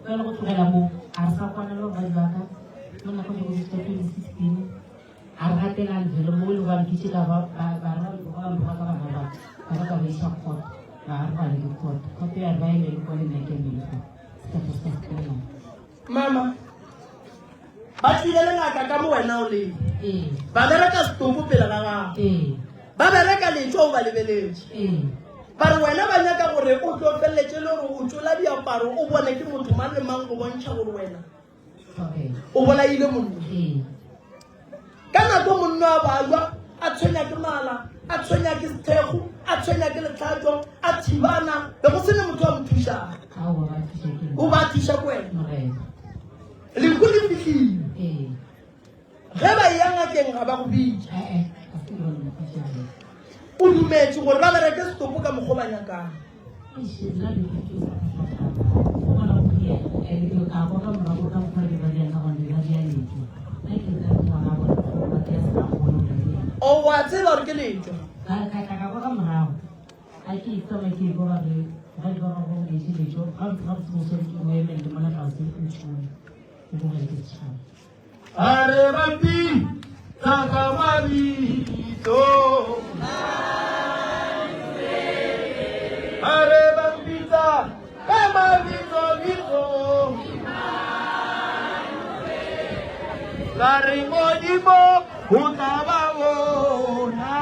go tlogela mo a re sa kwana le gore baka mo nako go tsa 2016 a re gatela ntlo mo le ba ke tshela ba ra ba ka ba ka isa khot ba re ba le khot khot ya ba ile ko le nake melo mama ba tlile le ngaka ka mo wena o le ba bereka stopo pele ga gago ba bereka letšo o ba lebeletse ba re wena ba nyaka gore o tlo feleletse le gore o tsola diaparo o bone ke motho mang le mang go bontšha gore wena o bolaile monna ka nako monna a balwa a tshwenya ke mala a tshwenya ke sethego a tshwenya ke letlhatso a thibana be go sene motho a mo thušang o ba thuša ko wena lenko le fitlhile ge ba ya ngakeng ga ba go bitša o dumetse gore ba bereke setopo ka mokgwa ba nyakang o wa tseba gore ke letšwa Are Rabbi, Takamabito. Are Rabbi, Takamabito. Larimodibo, Utabawona.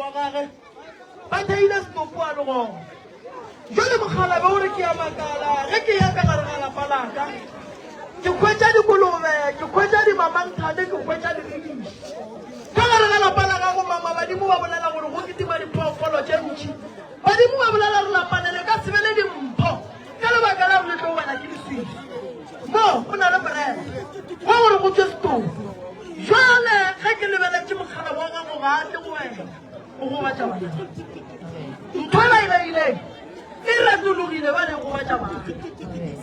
wa gage ba theile stopo a le gona jole mogalabe o re ke ya makala ge ke ya ka gare ga lapa laka ke kgwetsa dikolobe ke kgwetsa dimamanthane ke kgwetsa diriši ka gare ga lapa la gago mama badimo ba bolela gore go ketima diphoofolo tše ntšhi badimo ba bolela re lapanele ka sebele dimpho ka lebaka la gore tlo wena ke disisi mo go na le brand wa gore go tswe stopo jale ge ke lebeletše mogala wa gago ga a tle go wena o go batša bana ntho e ba e beileng e ratologile ba leng go batša bana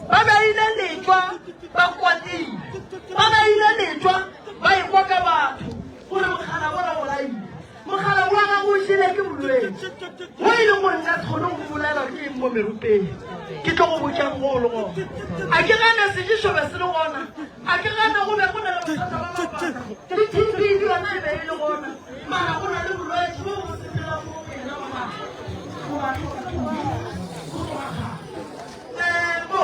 ba beile letšwa ba kwatile ba beile letšwa ba ekwa ka batho gore mogala bona go laile mogala wa gago o šile ke bolwetse mo e leng gore nka kgone go bolela ke eng mo merupeng ke tlo go botjang go le gona a ke gane sejišobe se le gona a ke gane go be go na le bothata ba mabaka le tv yona e be e le gona mara go na le bolwetse bo go sepela mo pela wa gago mo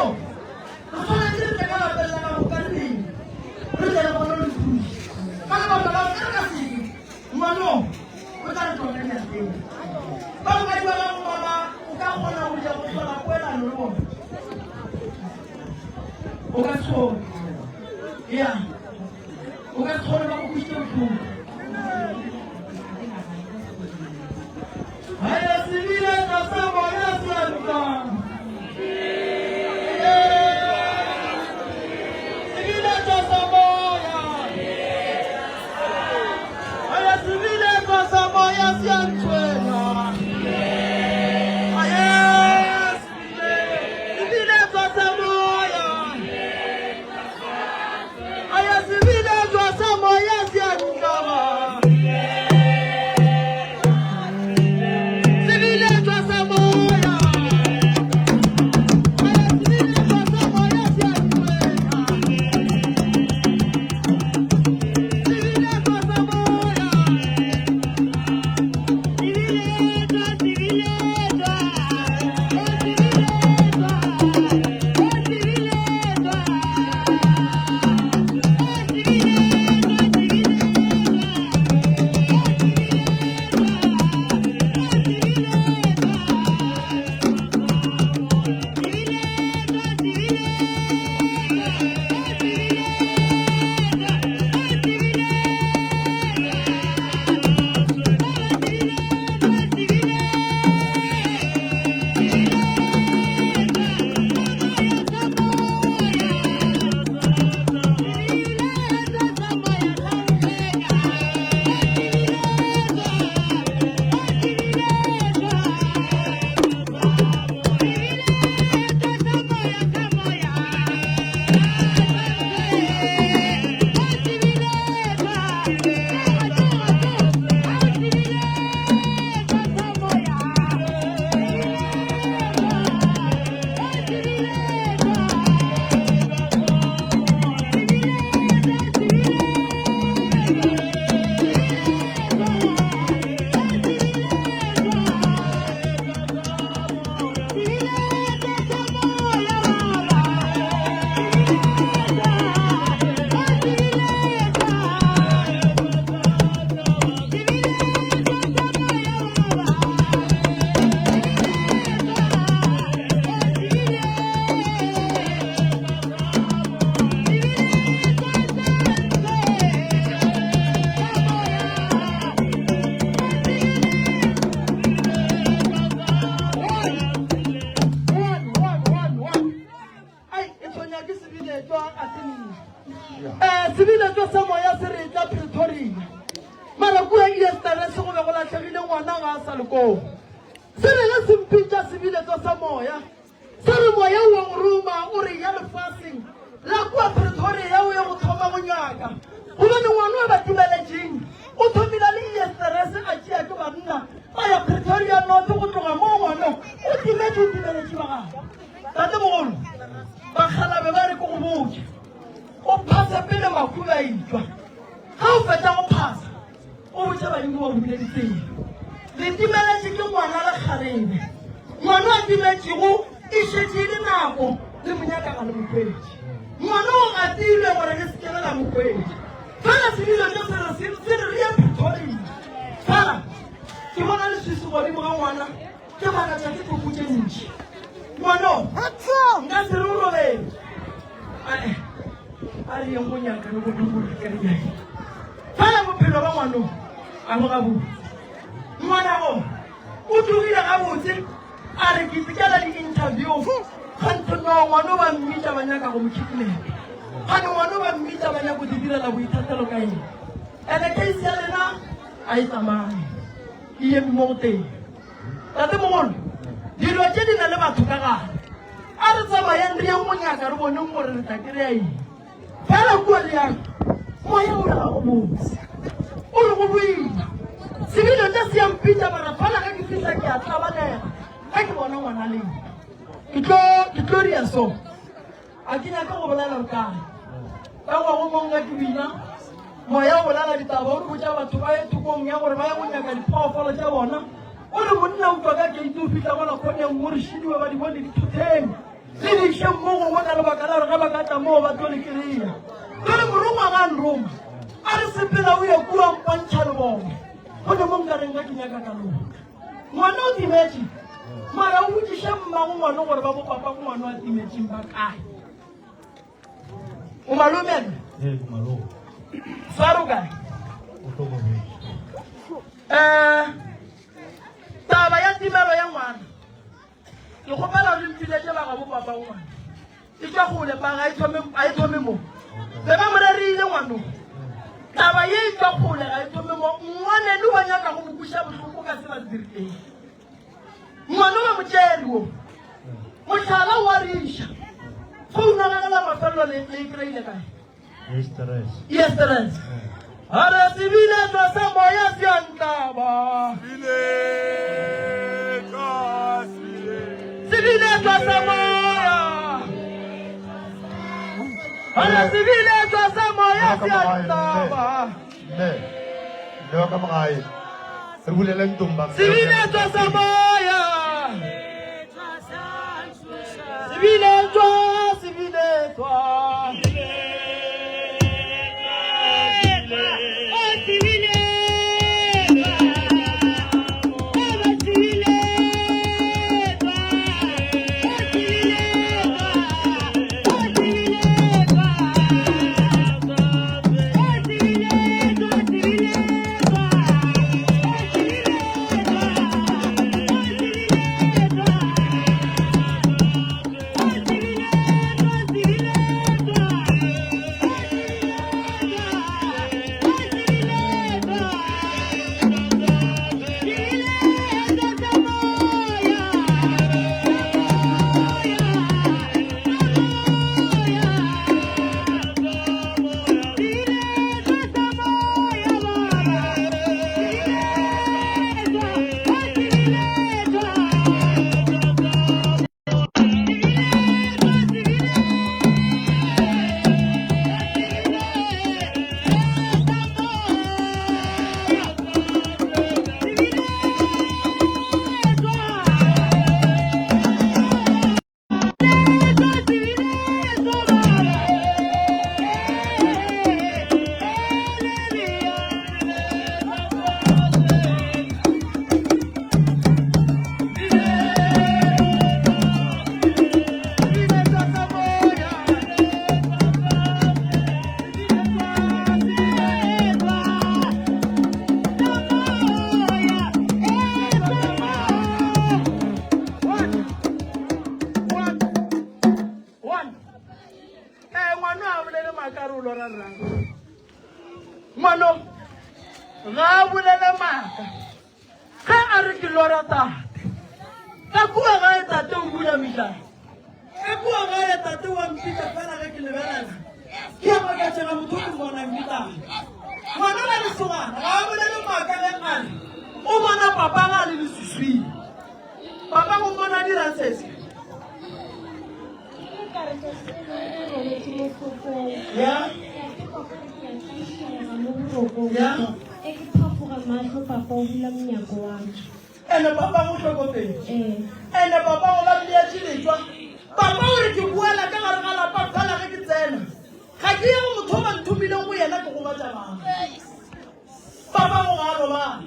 go tshwanetse re ka lapelela ka go ka teng re tle le gona le thusi ka lebaka la gore ka seke ngwano o tla re tloganya teng ba go ba dibaga go mama o ka kgona go ja go tlhola poelano le bona o ka tshone ya o ka tshone ba go kwisitse botlhoko haya sibile kasabo ya sialuka sibile kasabo ya haya sibile kasabo ya siantwena haya sibile kasabo ya haya sibile kasabo ya sialuka sebile tlo sa moya se re tla Pretoria mara kua yesterday se go be go latlhegile ngwana ga a sa le koo se re le sempitša sebile tlo sa moya se re moya wa go roma o re ya lefaseng la kua Pretoria ya o ya go thoma go nyaka gobane ngwana wa batimeletseng o thomile le yesterday se a tšea ke banna ba ya Pretoria North go tloga mo ngwana o timetse o timeletše ba gago tate mogolo bakgalabe ba re ko go botse o phasa pele makhuba a itšwa ga o fetsa go phasa o botse badimo ba bobile ditsela le timeletše ke ngwana le kgarebe ngwana a timetšego e šetse le nako le monyakaga le mokwetši ngwana o gatilwe gore le sekele la mokwetši fela sebilo se re re ye Pretoria fela ke godimo ga ngwana ke makatša ke phopotse ntši ngwano nka se re o robele a re yeng go nyaka le godimolekeriai fela bophelo ba ngwano a mo gabo ngwana o o tlogile gabotse a re ke tsekela di-interview gantse no ngwana ba mmitša ba nyaka go mokhitleka gane ngwana ba mmitša ba nyaka go di direla boithatelo ka eng ene case ya lena a e tsamaye e eme mo go teng tate mogolo dilo tse di na le batho ka gare a re tsamayang re yang mo nyaka re boneng gore re tla kry-a eng fela kua le yang moya o le ga go botse o le go boima sebilo tse se yampitša bara fela ga ke fitlha ke a tlabanega ga ke bona ngwana leng ke tlo ria so a ke nyaka go bolela bokae ka ngwago mongwe ke bina moya o bolela ditaba o re botša batho ba ye thokong ya gore ba ye go nyaka diphoofolo tša bona o re monna utlwa ka keite o fitlha gona kgoneng mo re šidiwe ba di bone dithutheng le dišeng mo gongwe ka lebaka la gore ga ba ka tla moo ba tlo le kry-a tlo le morongwa ga nroma a re sepela o ye kua mpontšha le bone go ne mo nkareng ka ke nyaka ka lona ngwana o timetse mara o botsiše mmago ngwane gore ba bopapa go ngwane wa timetseng ba kae o malomele sware o kae taba ya timelo ya ngwana ke kgopela re mpiletse ba ga bopapa go ngwana e tša gole paga a e thome mo be ba morerile ngwanong taba ye e tša gole ga e thome mo ngwane le wa nyaka go mokuša bohloko ka se ba se diriteng ngwana ba motšerio motlhala wa riša founagagela mafelelo le kry-ile kae yesterday a re sebiletšwa sa moya se a ntaba sebiletšwa sa moya a re sebiletšwa sa moya se a ntaba sebiletšwa sa moya sebiletšwa ngwano ga a bolele maaka ga a re ke lora tate ka kua ga e tate o bula metlana ka kua ga e tate wa mpita fela ge ke lebelela ke ya makatšega motho ke bona mpitana ngwana ba lesogana ga a bolele maaka ge gane o bona papa ga a le lesuswile papa go bona dirang sese ya ene papa go tlhokofetse ene papa go babile tšheletswa papa o re ke buela ka gare ga lapa fela ge ke tsena ga ke ye go motho o ba nthomileng go yena ke go batsamang papa go ga lobana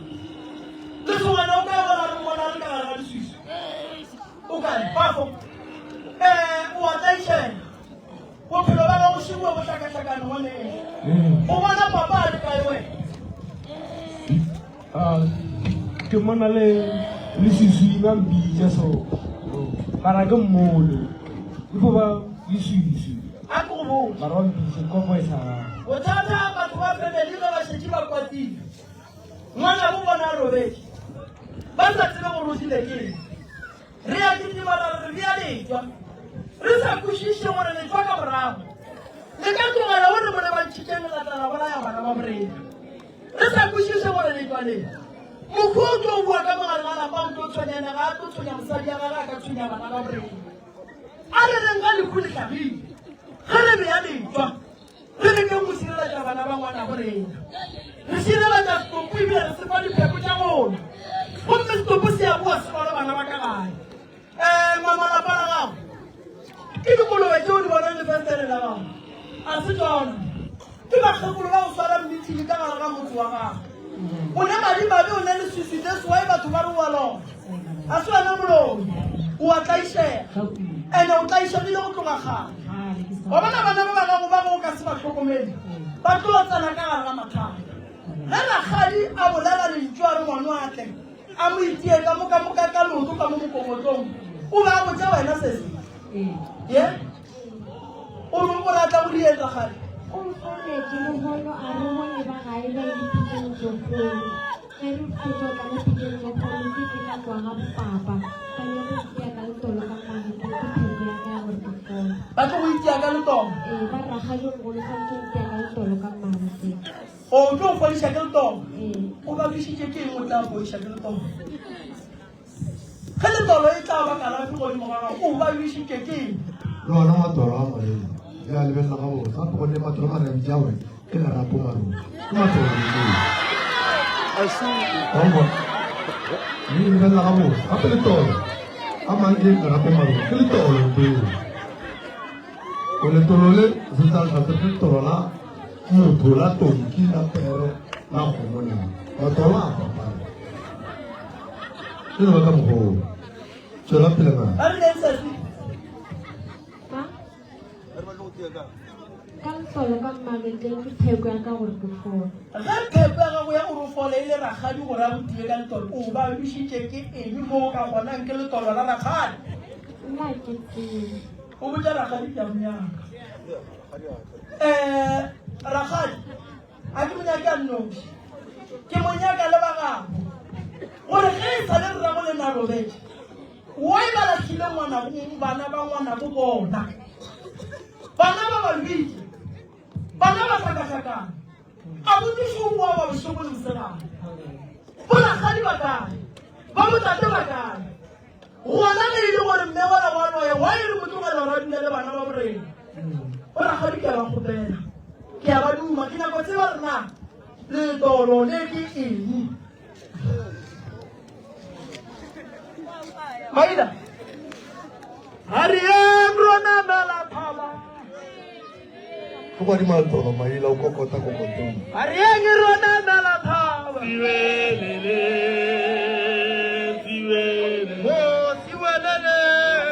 lesogana o ka bona Okay, powerful. What I say. What people are going to shaka one day. Who want to papa the guy away? Ke mona le siswi nga mbija so para ke molo ipo ba siswi Akubo. maron bise ko mo isa Wotata batho ba family ba shetse ba kwatile. Ngwana bo bona robetse. Ba sa tsebe go rutile ke. Re ya ke mara re ya letwa. Re sa kushishe gore le tswa ka morago. Le ka tlogela gore bona ba tshiteng la tla bona ya bana ba borena. Re sa kushishe gore le tswa le. Mokgotlo o bua ka mogala ga lapa o tlo tshwanyana ga a tlo tshwanya mosadi ya gaga ka tshwenya bana ba borena. A re reng ka lekhu le tlhabile. Ge re beya letwa. Re re ke mo sireletsa bana ba ngwana borena. Re sireletsa setopo ebile re sefa dipheko tša gona. Gomme setopo se ya boa se bala bana ba ka gae. Mamalapa la gago. Ke dikolobe tšeo di bonang lefenstere la gago. A se tsona. Ke bakgekolo ba go swara mmitsini ka gare ga motho wa gago. O ne madimabe o ne le swisitse sewae batho ba re wa lona. A se wena molomo. O a tlaišega. And o tlaišegile go tloga gale. Wa bona bana ba bagago ba go ka se ba tlhokomedi. Ba tlo tsena ka gare ga mathata. Ge rakgadi a bolela lentšu a re ngwana a tle. A mo itie ka moka ka loto ka mo mokomotlong. O ba a botsa wena sese. Ye? O rata go di etsa gale. O fonetse mogolo a re bone ba gae ba dipitseng tsofolo. Ge re fetsa ka dipitseng tsofolo ke ke ka tswa ga papa. Ba ne go itia ka letolo ka mane ke phego ya ka gore ke folo. Ba tlo go itia ka letolo. Ba rakgadi mogolo sa ke itia ka letolo ka mane tse. O tlo fodiša ke letolo. O ba fišitše ke eng o tla fodiša ke letolo. Ge letolo e tla ba kalafi godimo ga gago o ba fišitše ke eng. Lona matoro a morena ya lebelela ga botse gape gonne matoro a marem jawe ke lerapo marong ke matoro mme lebelela ga botse gape letolo a mang ke lerapo marong ke letolo peo o letolo le setsaltlhatse ke letolo la motho la tonki la pere la kgomona matolo a papane ke leba ka mogolo tswela pele ngaka Ba re neng sesi. Ka letolo ka mane ke phego ya ka gore ke folo. Ge phepo ya gago ya gore o fole e le rakgadi gore a botile ka letolo o ba fišitše ke eng mo ka gonang ke letolo la rakgadi. Nna ke tsene. O botsa rakgadi ke a monyaka. Rakgadi a ke monyake a nnoši ke monyaka le ba gago gore ge e sa le rrago le narobetse wo e ba latlhile bana ba ngwana bo bona bana ba babedi bana ba tlhakatlhakane a botiše o boa ba bošoko le mosegane bo rakgadi ba kae ba botate ba kae gona ge e le gore mme wala wanoye wa e re motlogela gore a dula le bana ba borena bo rakgadi ke a ba kgopela ke a ba duma ke nako tse ba rena letolo le ke eng Maida Hariam rona mela thaba go ba di matolo maila o kokota kokotong Hariam rona mela thaba siwelele Mo siwelele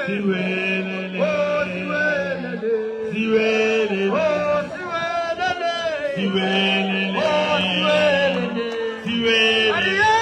siwelele Mo siwelele siwelele Mo siwelele siwelele Mo siwelele siwelele Hariam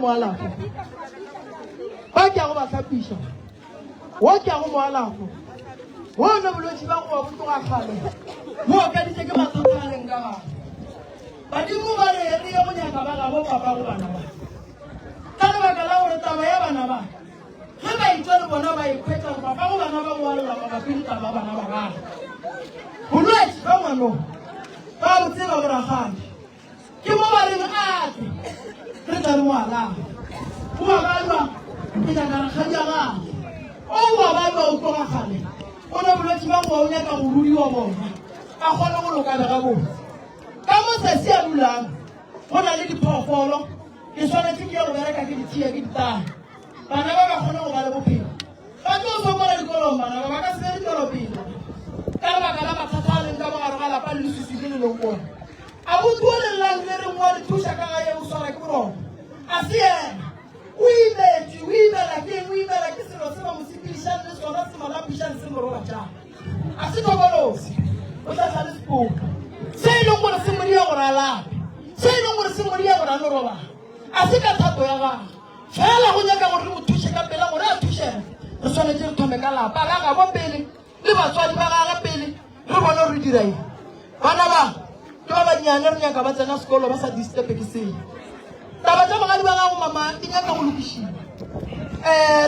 mo alafo ba ke go ba tlhapiša wo ke go mo alafo wo ne bolwetse ba go botoga kgale mo ka ditse ke matsatsaleng ka gago badimo ba re re ye go nyaka ba ga bo papa go bana ba ka lebaka la gore taba ya bana ba ge ba itse le bona ba ikhwetsa gore papa go bana ba go alela mabapi le taba bana ba gago bolwetse ba ngwanong ba bo tseba boragane ke mo ba reng ate re tla re mo alafa o ba balwa ke nyakara kgadi ya gage o ba balwa o tloga gale o ne bolwetse ba go o nyaka go rudiwa bona a kgone go lokana ga botse ka mosesi a dulang go na le diphoofolo ke tshwanetse ke ya go bereka ke ditšhia ke ditana bana ba ba kgone go ba le bophelo ba tlo sokola dikolong bana ba ka se be dikolopele ka lebaka la mathata a leng ka mogare ga lapa le lesisi le le leng kone a botuo lelelang le reng wa le thuša ka ga ye o swara ke borona a se ena o imetse o imela keng o imela ke selo se ba mo sepedišang le sona se malapišang se moroba jang a se tokolosi o tla sa le sepoka se e leng gore se modia gore a lape se e leng gore se modia gore a no robala a se ka thato ya gage fela go nyaka gore re mo thuše ka pela gore a thušega re tshwanetse re thome ka lapa ka gabo pele le batswadi ba gage pele re bone gore re dira eng bana ba ke ba banyane re nyaka ba tsena sekolo ba sa distepe ke seng taba tsa magadi ba gago mama di nyaka go lokišiwa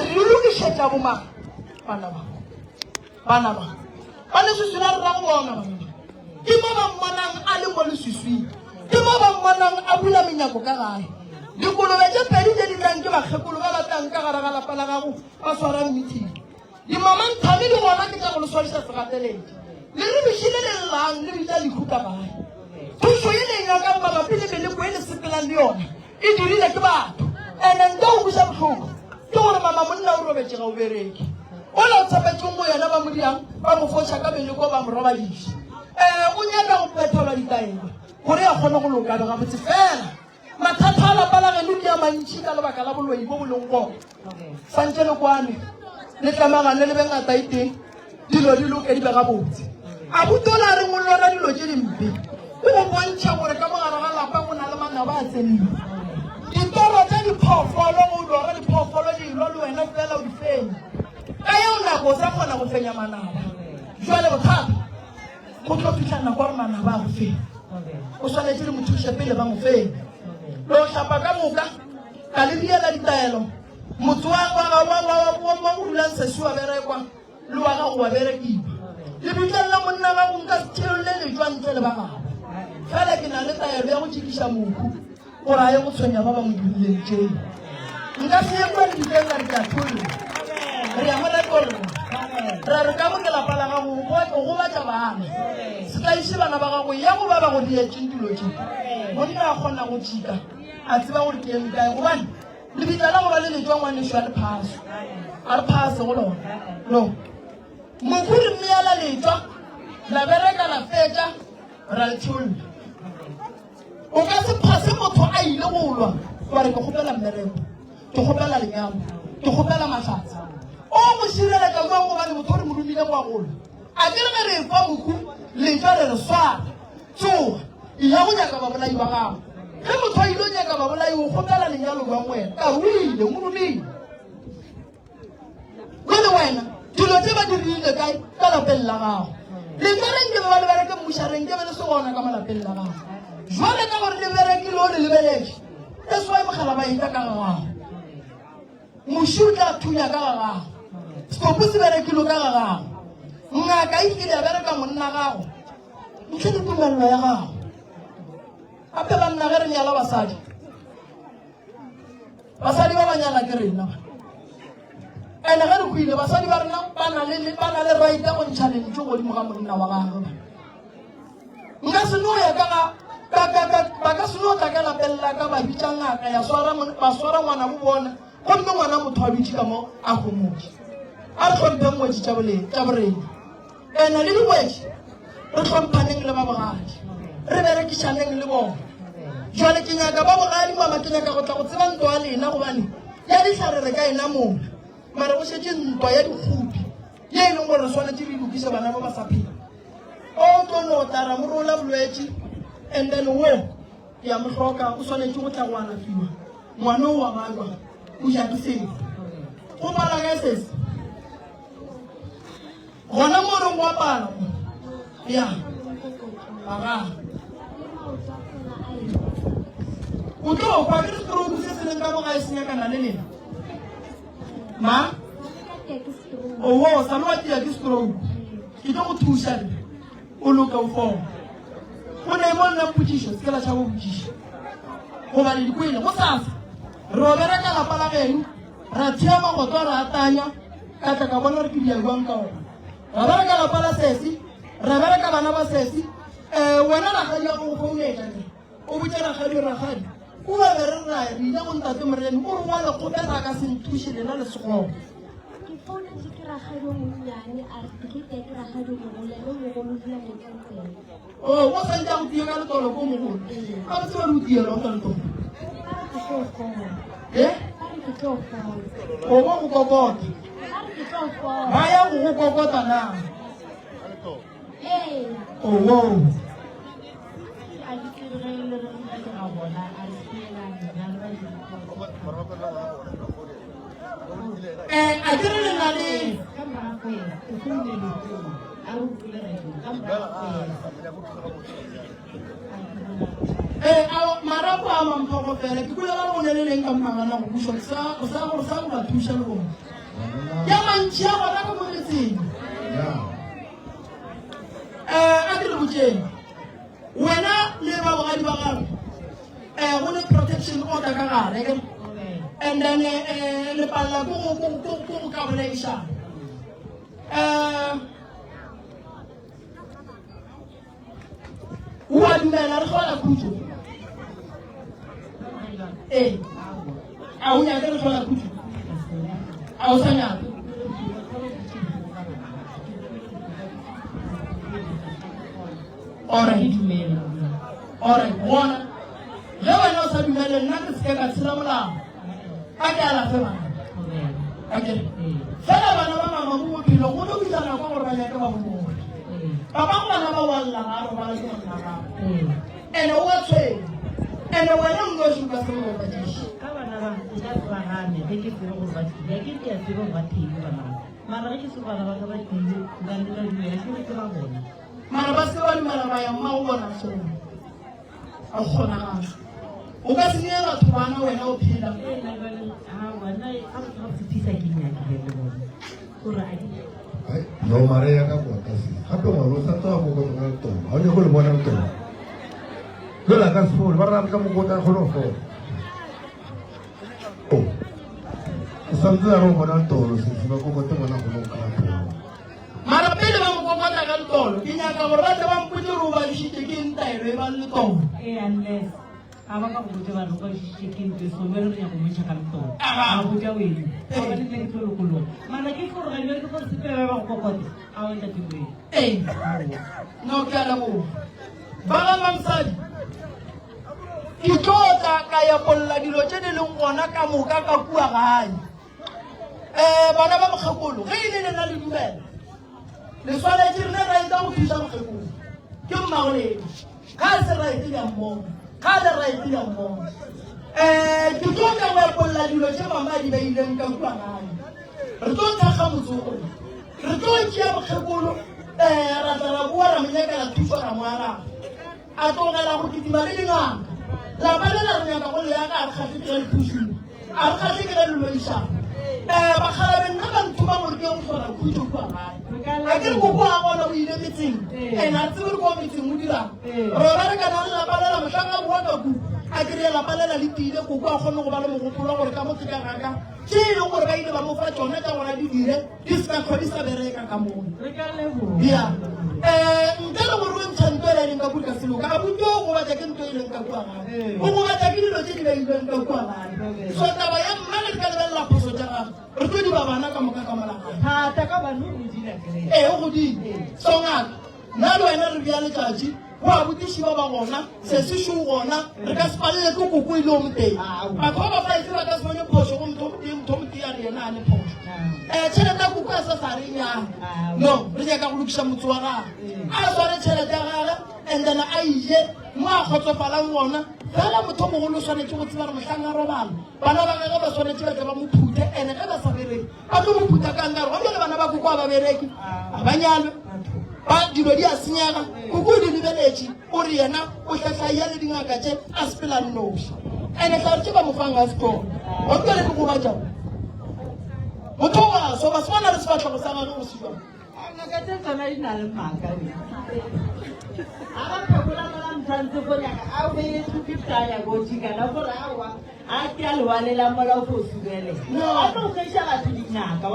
re lokišetša bomaga bana ba ba leswiswi la re ra go bona bana ke mo ba mmonang a le mo leswiswing ke mo ba mmonang a bula menyako ka gae dikolobe tse pedi tse di tlang ke bakgekolo ba batlang ka gare ga lapa la gago ba tshwarang meeting dimamantshame di gona ke tsa go leswadisa segatelete le re bešile le lelang le bitsa lekhuta gae thuso e leng yakang mabapi le meleko e le sepelang le yona e dirile ke batho and-e nka go busa botlhoko ke gore mama monna o robetse ga o bereke o la o tshepetseng mo yona ba modiang ba mo foša ka meleko ba mo robadiša o nyaka go phethelwa ditaelo gore ya kgone go lokana ga botse fela mathata a lapa la geno di a mantšhi ka lebaka la boloi bo bo leng gone santse le kwane le tlamagane le bengata e teng dilo di loke di bega botse a butola a reng o lora dilo tse dimpe o go bontšha gore ka mogare ga lapa go na le manaba a tsenile ditoro tse diphoofolo go lora diphoofolo dilo le wena fela o di fenya ka eo nako o sa kgona go fenya manaba jwale bothata go tlo fitlha nako gore manaba a go fenya o tshwanetse le mothuše pele ba mo fenya lo hlapa ka moka ka le diela ditaelo motho wa go dulang sesi wa berekwa le wa gago wa berekiwa le bitlelela monna gago nka sethelole le jwa ntle le ba gago fela ke na le taelo ya go tšekiša mohu gore a ye go tshwenya ba ba mo dirileng tšeo nka se ye kwa le diteng la dikatholle re ya molekollo ra re ka mo ke lapa la gago o go batla bana se tla iše bana ba gago ya go ba ba go dietseng dilo tšeo monna a kgona go tšika a tseba gore ke eme kae gobane lebitla la go ba le letswa ngwaneso a le phaso a re phase go lona no mokhure mme ya la letswa la bereka la fetša ra le theolla o ka se phase motho a ile go lwa gore ke kgopela mmereko ke kgopela lenyamo ke kgopela mahlatsi o mo šireletša kwa gobane motho o re modumile go a golo a ke re ge re fa moku letswa re re swara tsoga ya go nyaka babolai ba gago ge motho a ile o nyaka babolai o kgopela lenyalo jwang wena ka o ile modumile jale wena dilo tse ba dirile kae ka lapeng la gago letwareng ke be ba le bereke mmušareng ke be le se gona ka malapeng la gago jwale ka gore le berekile o le lebeletse e swa mogala ba eka ka ga gago moši o tla thunya ka ga gago stopo se berekile ka ga gago ngaka e kile ya bereka monna gago ntle le tumelelo ya gago gape banna ge re nyala basadi ba banyala ke rena ene ge re go ile basadi ba rena ba na le raite go ntšha lentso godimo ga monna wa gagwe nka se no ya ba ka se no tla ka lapelela ka ba bitša ngaka ba swara ngwana bo bona gomme ngwana motho a dutše ka mo a gomotse a re tlhompeng ngwetši tša borena ene le dingwetši re tlhomphaneng le ba bogadi re berekišaneng le bona jwale ke nyaka ba bogadi mama ke nyaka go tla go tseba ntwa ya lena gobane ya ditlhare re ka ena mona mare go šetse ntwa ya dikgopi ye e leng gore re tshwanetse re lokise bana ba ba sa phela o tlo no tara mo rola bolwetši and then wo ke ya mo hloka o tshwanetse go tla go alafiwa ngwana wa balwa o ja tseng go bala ka sese gona mo re ngwa bala ya aga o tlo kwa ke stroke se se leng ka mo ga e senya kana le lena ma o wo sa no tia ke stroke ke tlo go thusa o loka o fo o ne mo nna putisho se la tshabo putisho go ba le dikwele go sasa ro bereka la pala geno ra thiama go tswa ra tanya ka tla ka bona re ke dia gwang ka ona ra bereka la pala sesi ra bereka bana ba sesi wena ra ga ya go founela o botsa ra ga o ba re ra rile go ntate moreni o re wa le go bera ka senthushi lena le segolo ke founa ke kira ga do monyane a re ke ke kira ga do mo le mo go mo dira mo tseng o wa sa ntse go tia ka le tolo go mo go a ba se ba lu tia lo ka le tolo ke tlo o mo go kokota ba ya go kokota na o wo a di ke re le re ka bona a re a dire le na le marapo a mamphogo fela ke kulela go ne le leng ka mmagana go busa sa go ba thusa le bona ya mantši a gona ka moletseng a ke le botseng wena le babogadi ba gago go le protection order ka gare and then le palla go ka bolaiša o a dumela re tlhola khutso a o nyaka re tlhola khutso a o sa nyaka alright bona ge wena o sa dumele nna ke seke ka tshela molao a ke alafe bana fela bana ba mama mo bophelo go no bitana kwa gore ba nyake ba bobone ba bangwe bana ba walla ga ro bala ke monna gago ene o a tshwenya ene wena nno o suka se mo badiši ka bana ba ke ka tseba gane ge ke tsebe gore ba tile ke ke a tsebe ba tile bana mara ge ke se bana ba ka ba tile ba le ba dumela ke re ke ba bona mara ba se ba dumela ba ya mma o bona sona a kgonagala o ka se nye batho bana wena o phela no mare ya ka bota se gape ngwana o sa tswa mo go tsona tona ga o ne go le bona tona fela ka sefole ba rata ka mokota kgone go fola o ke santse ya go bona tolo se se ba kokote ngwana go mo ka tolo mara pele ba mo kokota ka letolo ke nyaka gore ba tle ba mpotse gore o ba dišitse ke ntaelo e ba le letolo unless a ba ka go botse ba roka shikin ke so mere re ya go motšha ka letolo a go ja wena a ba le ke tlolo kolong mana ke gore ga le go sepela ba go kokota a o nta tibwe no ke ala go ba ga mamsadi ke tlotla ka ya bolla dilo tse di leng gona ka moka ka kua gae bana ba mokgekolo ge e le lena le dumela le tshwanetse rena ra eta go thusa mokgekolo ke mmagoledi ga se ra ete ya mmogo ga le ra ete ya mmogo ke tlotla go ya bolla dilo tse mama di beileng ka kua gae re tlo thakga motsogo re tlo tšea mokgekolo ra tla ra bua ra monyakela thuso ra moaraga a tlogela go kitima le dingaka lapa le la re nyaka go le yaka a re kgatlhe ke le phusile a re kgatlhe ke le loloišana bakgalabe nna ba ntho ba gore ke go tlhola khutso kua gae a ke re koko a bona o ile metseng and a tsebe re ko metseng o dirang rona re kana le lapa lela motlhang a boa ka ku a kry-e lapa lela le tile koko a kgone go ba le mogopolo gore ka motse ka gaka ke e leng gore ba ile ba mo fa tsone ka gona di dire di seka tlho di sa bereka ka mone ya ntle le gore o ntšha nto e leng ka buka seloka a bute o go batla ke nto e leng ka kua gae o go batla ke dilo tse di beilweng ka kua gae so taba ya mma le di ka lebelela phoso tsa gage re tlo di ba bana ka moka ka molagae thata ka bana o dira kere o godile so ngaka nna le wena re bja letšatši go a botiši ba ba gona se se šong gona re ka se palele ke koko ile o moteng batho ba ba faetse ba ka se bone phoso go motho moteng a re yena a le phoso tšhelete ya koko a sa sa reng yang no re nyaka go lokiša motse wa gage a sware tšhelete ya gage and then a ije Moa khotsofalang ona fela motho o mogolo o tshwanetse go tseba re mohlang a robala bana ba gagwe ba tshwanetse ba tle ba mo phute ene ge ba sa bereke ba tlo mo phuta kang ka re go le bana ba koko ba bereke a ba nyalwe ba dilo di a senyega koko o di lebeletše o re yena o tlatlaia le dingaka tše a sepelang noši ene tla re tše ba mofang a sekolo o tlole ke goba jao motho o gaso ba se bona le sefatlhago sa gage go se jang ngaka tse tsona di na le maaka a ba phekola mola motshwantse gore a o beye 250 a ya go jikana gore awa a ke a lewalela mola o go subele a tlo kgaiša batho dingaka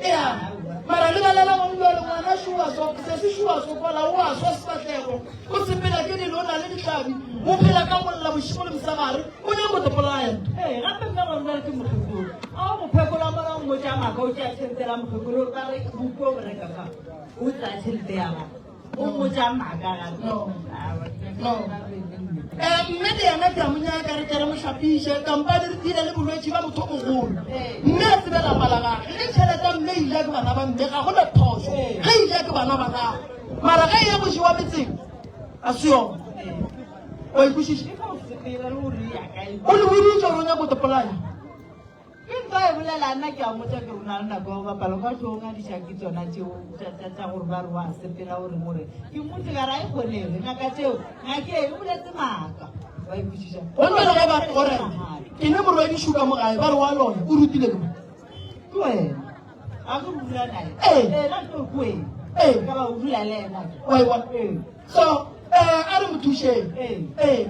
ea mara lebalela gomjale ngwana šua so se se šua sokola o a swa sefatlhego o sepela ke dilo o na le ditlhabi o phela ka molla bošimo le mosagare o ne go topolaya gape mme gona ke mokgekolo a go phekola mola mo tša maka o tša tšhelete mokgekolo ka re buko o bereka ka o tsa tšhelete ya gago o mo tša maka mme le yena ke a monyaka re tere motlhapiše kampane re tile le bolwetse ba motho mogolo mme a tsebela mala gage le tšhelete mme ila ke bana ba mme ga go le phoso ge ila ke bana ba gago mara ge e ya bošiwa metseng a se yona o ikwešiše o le boditse gore o nya botopolanya ke nka e bolela nna ke a motsa ke rona le nako go bapala ka tlhong a dišaki tsona tšeo tša gore ba re wa sepela gore gore ke motse ka ra e kgonege ngaka tšeo ngake e boletse maaka wa ikwešiša gonne le ge ba gore ke ne morwedi šuka mo gae ba re wa lona o rutile ke ke wena a ke bula nae na ke ko wena ka ba o dula le ena so a re mo thušeng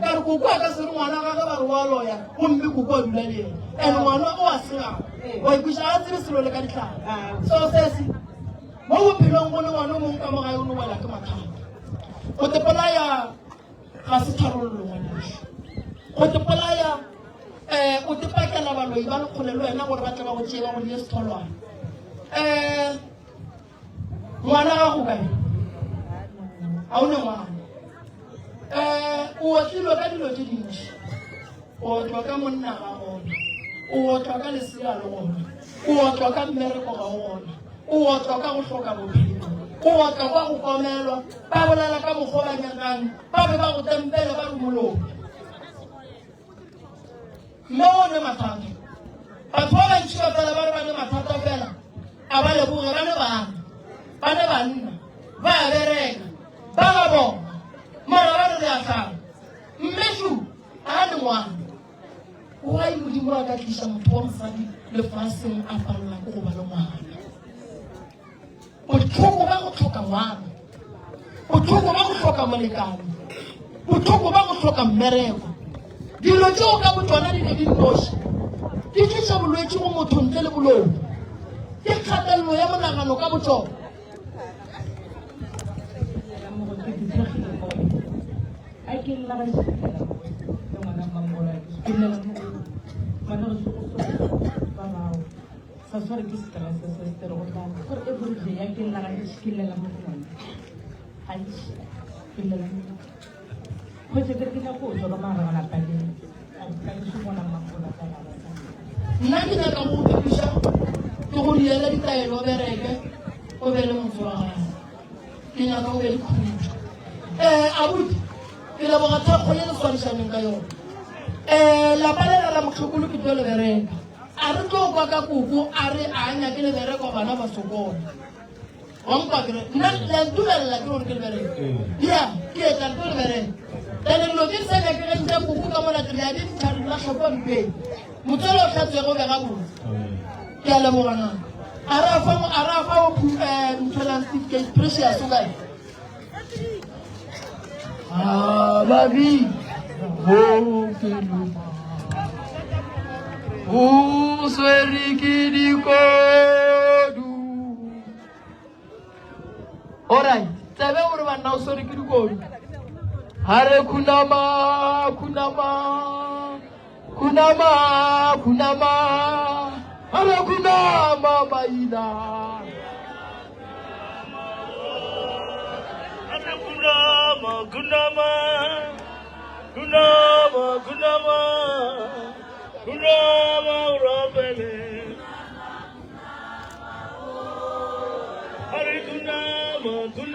ka re koko a ka se re ngwana gage ba re wa loya gomme koko a dula le ena and ngwana o a segago wa ikweša a tsebe selo le ka ditlhaga so sese mo bophelong go le ngwana o mongwe ka mogae o ne wela ke mathata go tepolaya ga se tharololo ngwanešo go tepolaya o tepakela baloi ba lekgole le wena gore ba tle ba go tšee ba go die setholwana ngwana ga go kae ga o ne ngwana o otlilwe ka dilo tse dintšhi o otlwa ka monna ga gona o otlwa ka lesea le gona o otlwa ka mmereko ga gona o otlwa ka go hloka bophelo o otlwa ka go komelwa ba bolela ka mokgwa ba nyakang ba be ba go tempele ba re molomo mme o ne mathata batho ba bantšhi ba fela ba re ba ne mathata fela a ba leboge ba ne bana ba ne banna ba a bereka ba ba bona mara ba re re a tlhaga mmešu a ne ngwana wa e modimo a ka tliša motho wa mosadi lefaseng a palela ko go ba le ngwana botlhoko ba go tlhoka ngwana botlhoko ba go tlhoka molekane botlhoko ba go tlhoka mmereko dilo tseo ka botsona di ne di noši di tliša bolwetse go motho ntle le bolomo ke kgatelelo ya monagano ka botsona nna ke nyaka go thuša ke go diela ditaelo o bereke o be le motho wa gago ke nyaka o be le khutso abuti ke leboga thakgo le le swadišaneng ka yone lapa lela la motlhokolo ke tlo le bereka a re tlo kwa ka koko a re a nyake le bereka bana ba sokola wankwa kere nna dumelela ke gore ke le bereka ya ke etla le tlo le bereka ene dilo ke sa nyake ge ntša koko ka molatele ya dithari la tlhokompeng motswele o tlhatswego be ga botse ke a lebogana a re a fa ntholang certificate precious o kae babi o swere ke dikodu alright tsebe gore banna o swere ke dikodu hare kunama hare kunama baila kunama urabele hare kunama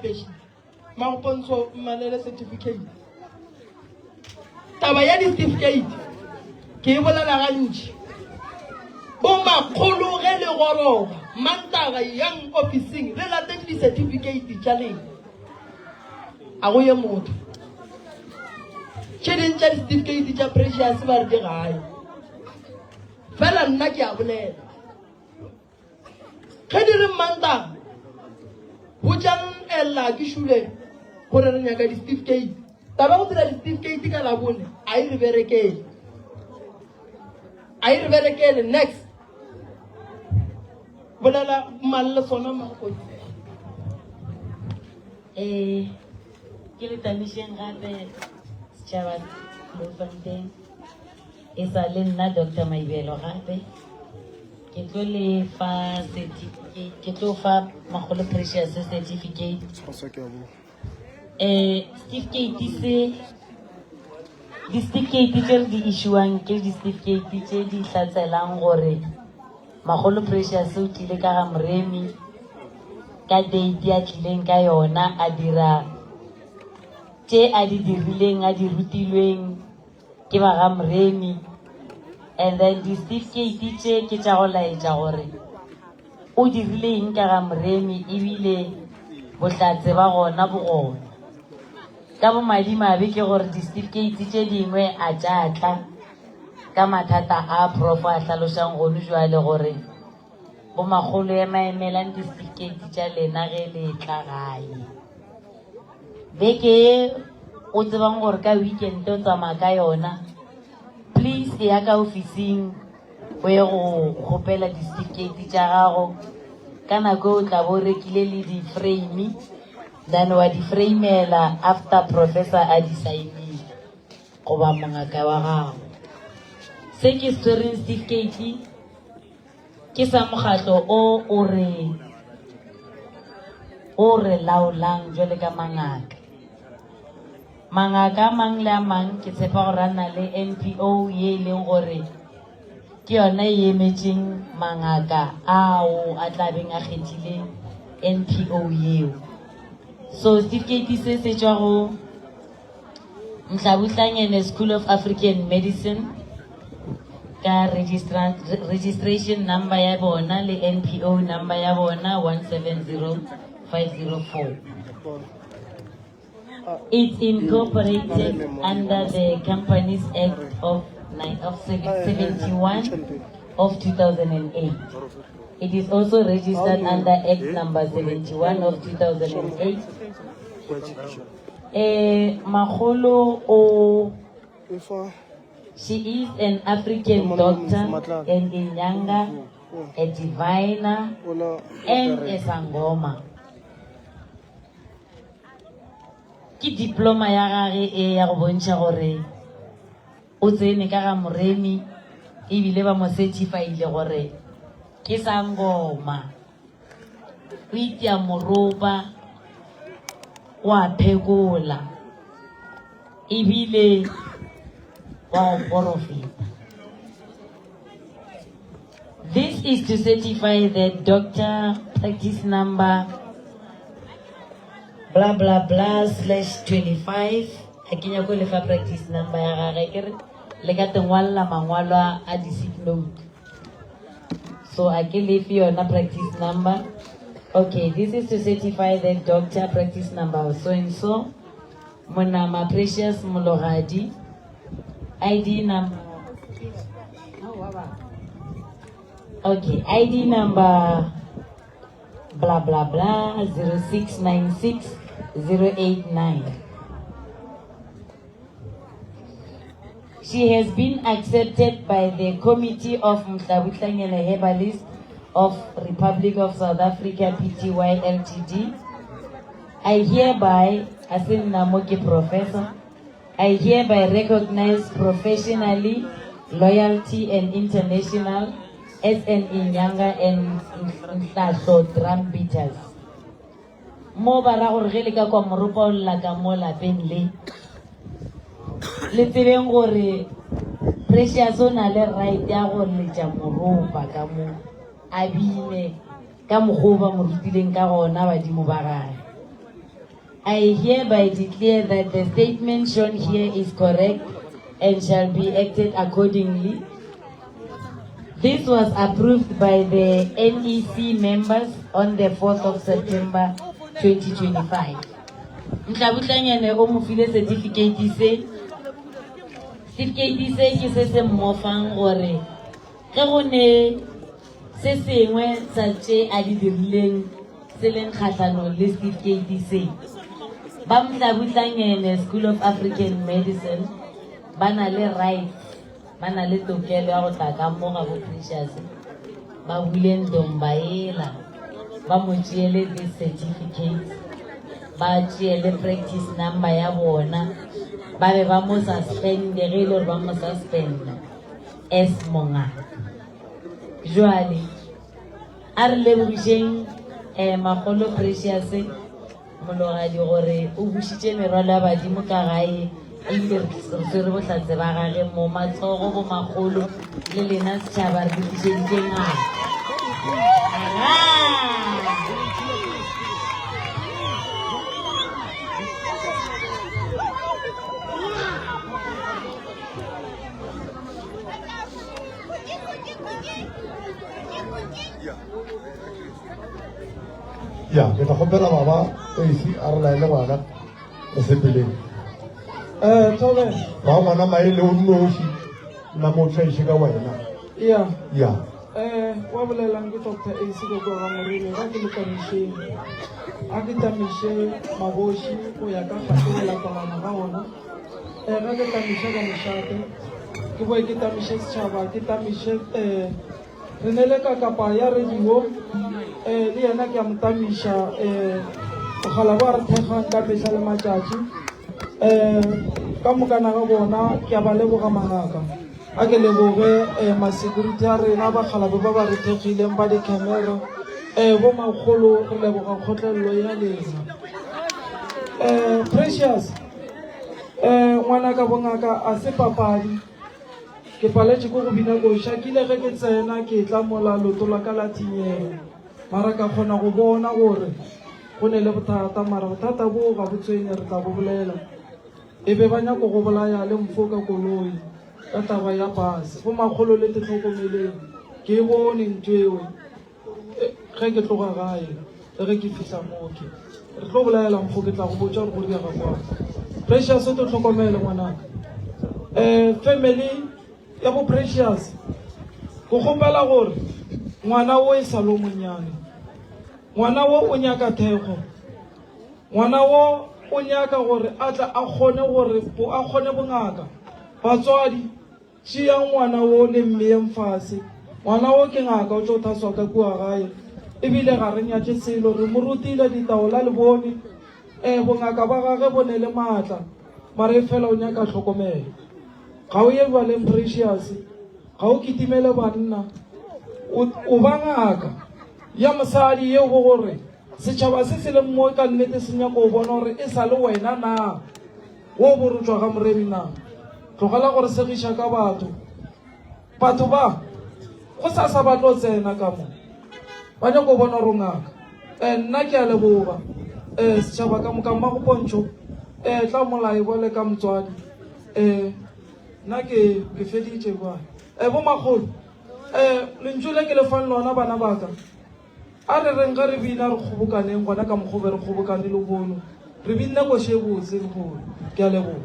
peši magopontsho mmalele certificate taba ya di-certificate ke e bolela gantši bo makgolo ge le goroga mantaga yang officing le lateng di-certificate tša leng a go ye motho tše ding tša di-certificate tša precious ba re di gae fela nna ke a bolela ge di re mantaga go tšang ela ke šule gore re nyaka di-certificate taba go dira di-certificate ka labone a e re berekele next bolela malle sona makoi ke le tamišeng gape setšhaba Bloemfontein e sa le nna Dr. Maibelo gape ke tlo le fa certificate ke tlo fa Magolo Precious certificate certificate se di-certificate tse re di issuang ke di-certificate tse di tlatselang gore Magolo Precious o tlile ka ga Moremi ka date ya tlileng ka yona a dira tse a di dirileng a di rutilweng ke ba ga Moremi and then di-certificate tse ke tša go laetša gore o dirile eng ka ga Moremi ebile botlatse ba gona bogona ka bomadimabe ke gore di-certificate tše dingwe a tšatla ka mathata a prof a hlalošang gone jwale gore bo magolo ya maemelang di-certificate tša lena ge le tla gae beke e o tsebang gore ka weekend o tsamaya ka yona please ya ka officing o ye go kgopela di-certificate tša gago ka nako o tla bo rekile le di-frame then wa di-framela after professor a di-sainile goba mongaka wa gago se ke swereng certificate ke sa mokgatlo o re laolang jwale ka mangaka a mang le a mang ke tshepa gore a na le NPO ye e leng gore ke yona e emetseng mangaka ao a tlabeng a kgethile NPO yeo so certificate se se tšwa go Mhlabuhlangene School of African Medicine ka registration number ya bona le NPO number ya bona 170504. It's incorporated under the Companies Act of 71 of 2008. It is also registered under Act number 71 of 2008. Magolo she is an African doctor and a Nyanga, a diviner, and a Sangoma. Ki diploma ya gage e ya go bontšha gore o tsene ka ga Moremi ebile ba mo certifile gore ke Sangoma. O itia moroba wa phekola ebile wa profit. This is to certify that doctor practice number blah blah blah /25 akinya ko le fa practice number ya gage ke le ka tengwalla mangwalo a di sick note so I can leave yona practice number. Okay, this is to certify that doctor practice number so and so Monama Precious Mologadi ID number. Okay, ID number blah blah blah 0696089. She has been accepted by the Committee of Mhlabuhlangene Herbalist of Republic of South Africa Pty Ltd. I hereby, as in Namoki Professor, I hereby recognize professionally, loyalty and international SN Inyanga and Nhlaso drum beaters. Mo bara gore ge le ka kwa moropa o lla ka mo lapeng le tsebeng gore Precious o na le right ya gore le tša moropa ka mo a bine ka mokgwa ba mo rutileng ka gona badimo ba gae. I hereby declare that the statement shown here is correct and shall be acted accordingly. This was approved by the NEC members on the 4th of September 2025. Mhlabuhlanyane o mo file certificate se ke se mmofang gore ge go ne se sengwe sa tše a di dirileng se leng kgatlhanong le certificate se. Ba Mhlabuhlanyane School of African Medicine ba na le rights, ba na le tokelo ya go tla ka mo ga bo Precious ba bule ntomba ela ba mo tšeele this certificate, ba tšeele practice number ya bona, ba be ba mo suspend ge ile gore ba mo suspend as mongaka. Jwale a re lebogišeng Makgolo Precious mologadi gore o bušitše merwalo ya badimo ka gae, ebile re swere bohlatse ba gage mo matsogo bo magolo le lena setšhaba re dišeditše ngaka. Ya, ke tla gopela baba esi a re laele ngwana go sepeleng. Tobe. Ba ngwana maele o nnoši nna mo tšhaiše ka wena. Yeah. Ya. Wa bolelang ke Dr. AC go go ga Morele ga ke le tamišeng. A ke tamiše maboši go ya ka kgato la kalana ga ona. Ga ke tamiše ka mošate. Ke boe ke tamiše setšhaba, ke tamiše re ne le ka kapa ya radio le yena ke a mo tamiša mogala ba re thekgang ka mehla le matšatši. Ka mokana ga bona ke a ba leboga mangaka, a ke leboge ma-security a rena bakgalabe ba ba re thekgileng ba di-camera, bo magolo re leboga kgotlelelo ya lena. Precious ngwana ka bongaka a se papadi, ke paletše ko go bina koša, ke ile ge ke tsena ke tla mola loto la ka la thinyega, mara ka kgona go bona gore go ne le bothata, mara bothata bo ga botswene re tla bo bolela. E be ba nyako go bolaya le mfo ka koloi ka taba ya pase, bo magolo le tetlhokomeleng ke e bone ntho eo ge ke tloga gae le ge ke fihla moke re tlo bolayela mfo, ke tla go botsa gore go diega kwa. Precious o te tlhokomele ngwanaka. Family ya bo Precious go kgopela gore ngwana o e salo monyane, ngwana wo o nyaka thekgo, ngwana wo o nyaka gore a tla a kgone gore a kgone bongaka. Batswadi tšea ngwana wo le mmeyeng fase, ngwana wo ke ngaka o tlo thaswa ka kua gae, ebile ga re nyatše selo, re mo rutile ditaola le bone bongaka ba gage bo ne le maatla, mara e fela o nyaka tlhokomelo. Ga o ye ba leng Precious, ga o kitimele banna, o ba ngaka ya mosadi yeo go gore setšhaba se se leng mo ka nnete se nyaka o bona gore e sa le wena na wo bo rutswa ga Moremi na. Tlogela gore segiša ka batho ba go sa ba tlo tsena ka mo, ba nyaka o bona gore ngaka. Nna ke a leboga setšhaba ka moka mma go pontšho tla molai bole ka motswadi. Nna ke feditše kwa bo magolo lentšu le ke lefang lona bana baka, a re reng ga re bina re kgobokaneng gona ka mokgobe re kgobokane le bono, re binne koše botse le bono. Ke a leboga.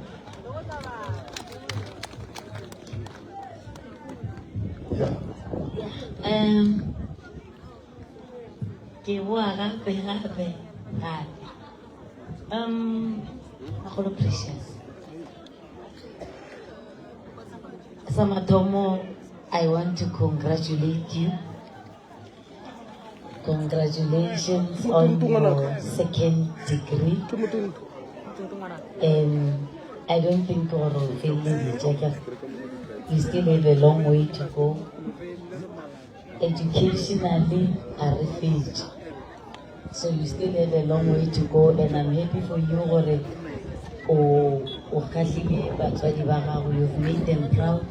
Ke boa gape gape. Magolo Precious, sa mathomo I want to congratulate you. Congratulations on your second degree. And I don't think you still have a long way to go. Educationally, a refuge. So you still have a long way to go, and I'm happy for you. You've made them proud.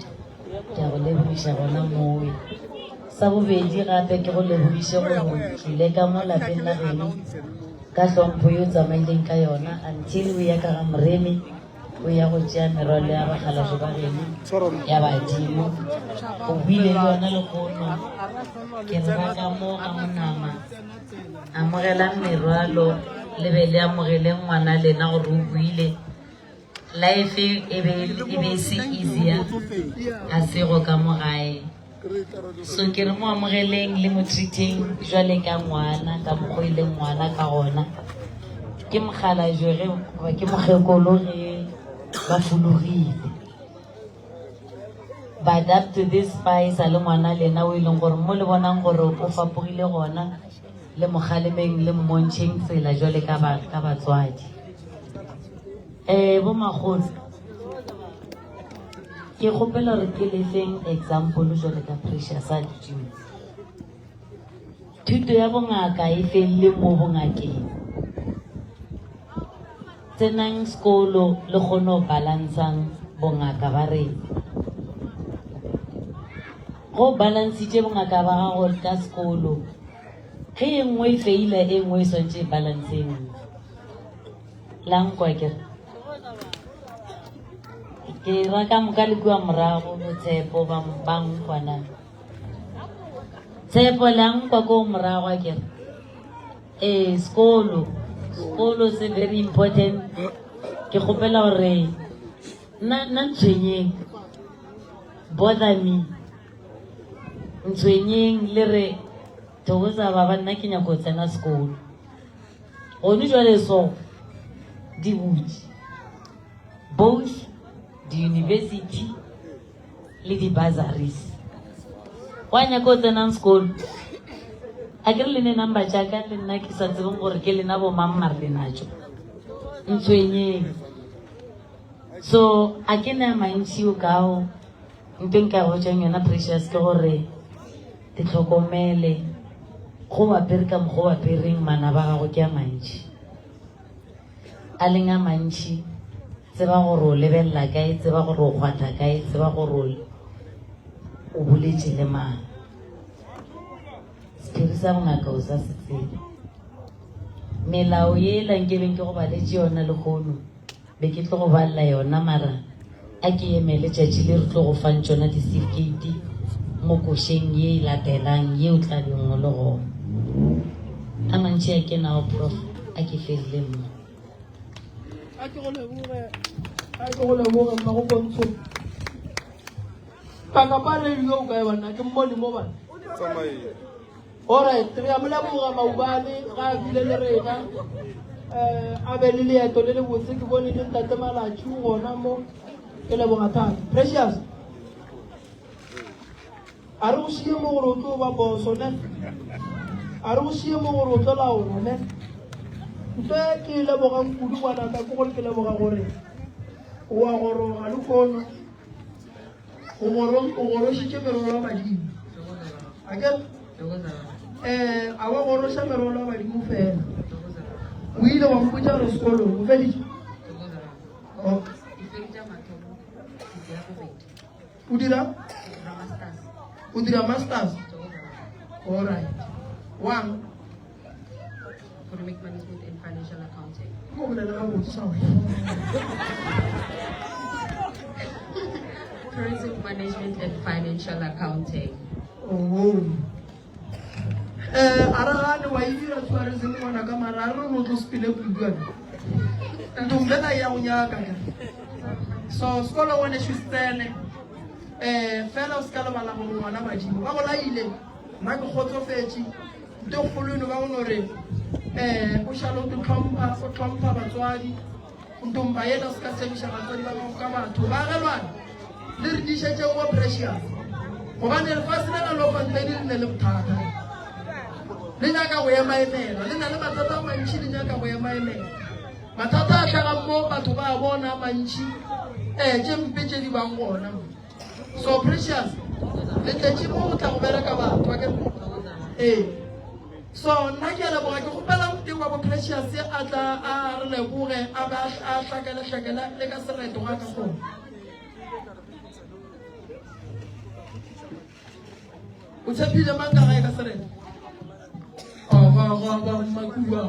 Sa bobedi gape ke go lebogiša gore o tlile ka mo lapeng la geno ka hlompho yo tsamaileng ka yona until o ya ka ga moremi o ya go tšea merwalo ya bakgalajo ba geno ya badimo o buile le yona lekgono ke re ba ka mo ga monama amogelang merwalo le be le amogeleng ngwana lena gore o buile life e be se easier a se go ka mo gae so ke re mo amogeleng le mo treating jwale ka ngwana ka mokgwa ileng ngwana ka gona ke mokgalajo ge goba ke mokgekolo ge ba fologile ba adapt to this spice a le ngwana lena o e leng gore mo le bonang gore o fapogile gona le mogalemeng le mmontšheng tsela jwale ka batswadi bo magolo ke kgopela gore ke lefeng example jwale ka Precious a ditune thuto ya bongaka e felle mo bongakeng tsenang sekolo le kgone go balansang bongaka ba rena go balansitše bongaka ba gago ka sekolo ge e nngwe e feila e nngwe e swantše e balanseng lankwa kere ke raka moka le kua morago Tshepo bang kwana Tshepo lankwa ko morago a kere sekolo se very important ke kgopela gore nna ntshwenyeng bother me ntshwenyeng le re thokoza baba nna ke nyako tsena sekolo gone jwale so di butse both the university le di bursaries wa nyako tsena sekolo a ke re le ne number jaaka le nna ke sa tsebeng gore ke lena bo mammar le natso ntshwenyeng so a ke na mantši o kao nteng ka go jang yona Precious ke gore te tlhokomele go bapere ka mokgwa bapereng mana ba gago ke a mantši a leng a mantši tseba gore o lebelela kae tseba gore o kgwatha kae tseba gore o boletše le mang sephiri sa bongaka o sa se tsebe melao ye lankebeng ke go baletše yona lekgono be ke tlo go balela yona mara a ke emele tšatši le re tlo go fang tšona di-certificate mo košeng ye e latelang ye o tla beng o le gona a mantši a ke nao prof a ke felele mo a ke go leboge mma go bontsho paka pa le yo ka bana ke mmone mo bana alright re a moleboga Maubane ga bile le rena a be le leeto le le botse ke bone le ntate Malatsi gona mo ke leboga thata Precious a re go sie mo gore o tlo ba boso ne a re go sie mo gore o tlo laola ne ntho e ke lebogang kudu ngwanaka ke gore ke leboga gore o a goroga le kono o gorošitše merolo ya badimo a wa goroša merolo ya badimo fela o ile wa mpotša re sekolong o feditše o dira masters alright one economic management and financial accounting. Tourism management and financial accounting. Oh. Aragane wa ira tourism mona ka mararo no tlo spile kudu. Ntumbela ya unyaka. So skola wone shustene. Fela skala bala go ngwana badimo. Ba go laile. Nna go khotsofetsi. Ntho kgolone ba go re o shalo to tlhompha batswadi ntomba yena se ka tsebiša batswadi ba gago ka batho ba gelwana le re dišetse go Precious gobane re fa sena lo konteni le ne le bothata le nyaka go emaemela le na le mathata a mantši le nyaka go emaemela mathata a tlhagang mo batho ba bona mantši tše mpe tše di bang gona so Precious le tletše mo go tla go bereka batho ba ke so nna ke a leboga ke gopela moteng wa bo Precious a tla a re leboge a hlakela le ka sereto ga ka gona o tshepile mang ka gae ka sereto makua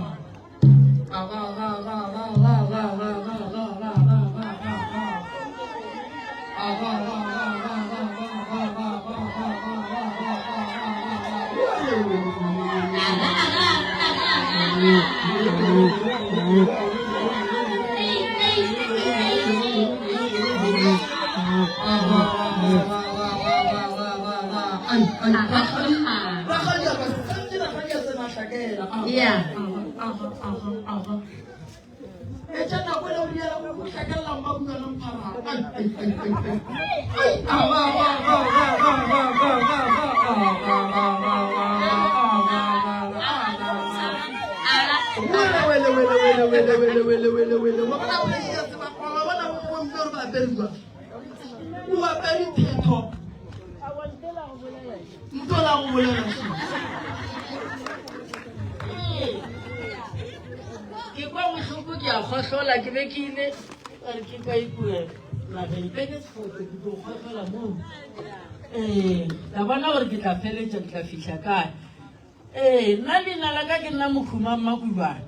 la bona gore ke tla feletša ke tla fitlha kae nna leina la ka ke nna mokhuma mmakubana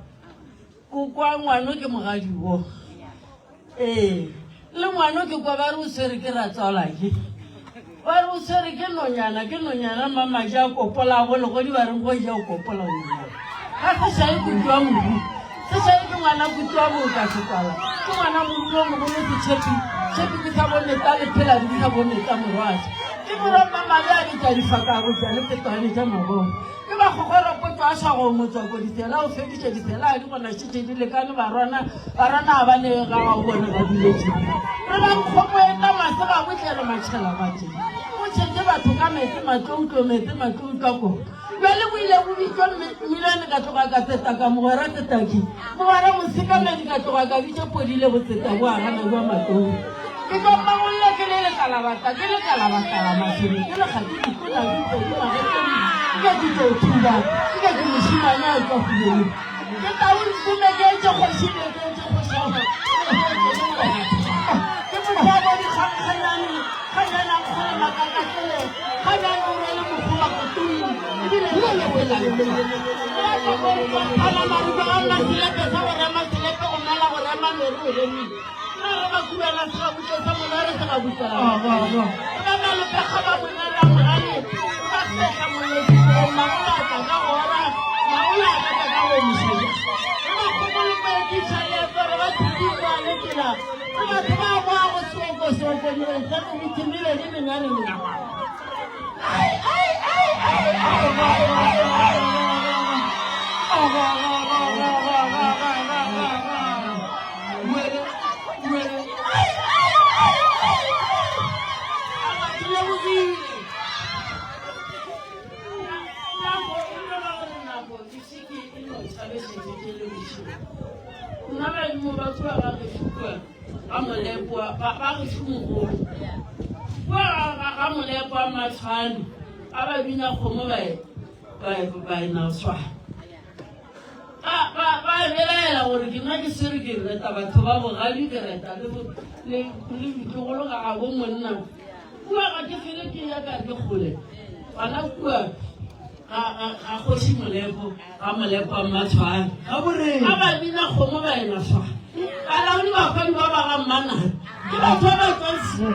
ko kwa ngwano ke mogadi wo le ngwano ke kwa ba re o swere ke ratswalake ba re o swere ke nonyana mamaji a kopolago le godi ba reng go ja o kopola nonyana ga se sae kutlwa moru se sae ke ngwana kutlwa bo ka sekwala ke ngwana morulo mogolo ditšhepi ke sa boneta le phela di sa boneta morwatsa ke moramba mabe a ditla difakago tsa le petwane tša mabone ke ba gogora potso a sa go motswako ditela o feditše ditela a di gona šitše di lekane barwana a bane ga ga o bone ga diletše re ba nkgomo eta mase ga botlele matšhela bateng o tšhetse batho ka metse matloutlo ko jale bo ile bo bitšwa mmilane ka tloga ka tseta ka mogwera tetaki mogwera mosekamedi ka tloga ka bitše podile botseta bo agana jwa matlou ke tlo mmagolle ke le lekalabata la masene ke lekgati dikona dipedi mageteng ke ditlo thuba ke mošimane a tswa fuleng ke taonkume ke etse kgošile ke etse kgošago ke motlhabo dikgangkganyane kganyana kgole makakatele kganyane o re le mokgoba kotui ebile ala mariba a maselepe sa go rema selepe go mala go rema mere o remile ba kubela se ga butsa monare se ga butsa ba malope ga ba monara morane ba fetla moledi go maola ka ga ora maola ka ga go mosele ba khopolo ba di tshale gore ba tsitsa le tla ba ba ba go soko ni re tsa go timile le menyane le ngwa molepo matshwane a ba bina kgomo ba ena swa ba belaela gore ke nna ke sere ke reta batho ba bogadi ke reta le ditlogolo ka ga bo monna kua ga ke fele ke yaka ke kgole bana kua ga kgoši molepo ga molepo a matshwane a ba bina kgomo ba ena swa balaodi bafadi ba ba ga mmanate ke batho ba tswa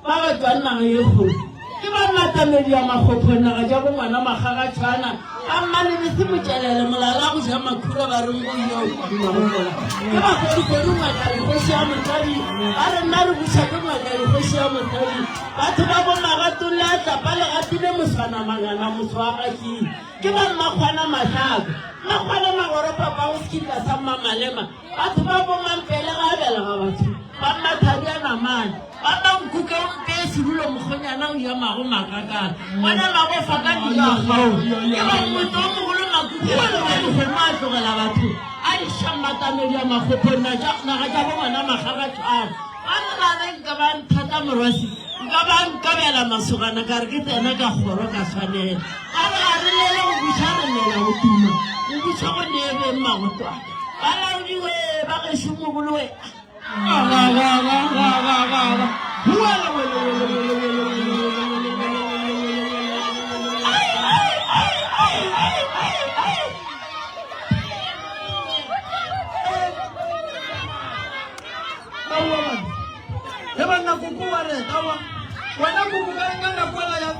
ba ba tswang naga ye kgolo ke ba matamedi ya makgopho naga ja bo ngwana magagatshwana a mmane le se motšelele molala go ja makhura ba reng go yo ke bakgodikodi ngwakare kgoši ya motsadi ba re nna re buša ke ngwakare kgoši ya motsadi batho ba bo magatong le a tlapa le gatile moswana mangana motho wa gakile ke ba mmakgwana matlhaka mmakgwana magoro papa go sekitla sa mmamalema batho ba bo mampele ga abelega batho ba mmathadi a namane ba bankuka o mpe sedulo mokgonyana o ya mago makakana bona mago faka dijagao ke ba motho o mogolo makukualegoma a tlogela batho a dišamatamedi ya makgophonnaga ja bo ngwana magagatshwana ba nrane nka ba nthata morwasi nka ba nkabela masogana ka re ke tsena ka kgoro ka tshwanela a re a re lele go buša re lela go tuma go buša go neebe mmagotwana ba laodiwe ba gešo mogolowe Tawa man. Yaman na kukuha rin. Tawa. Wala kukuha nga na kwala ya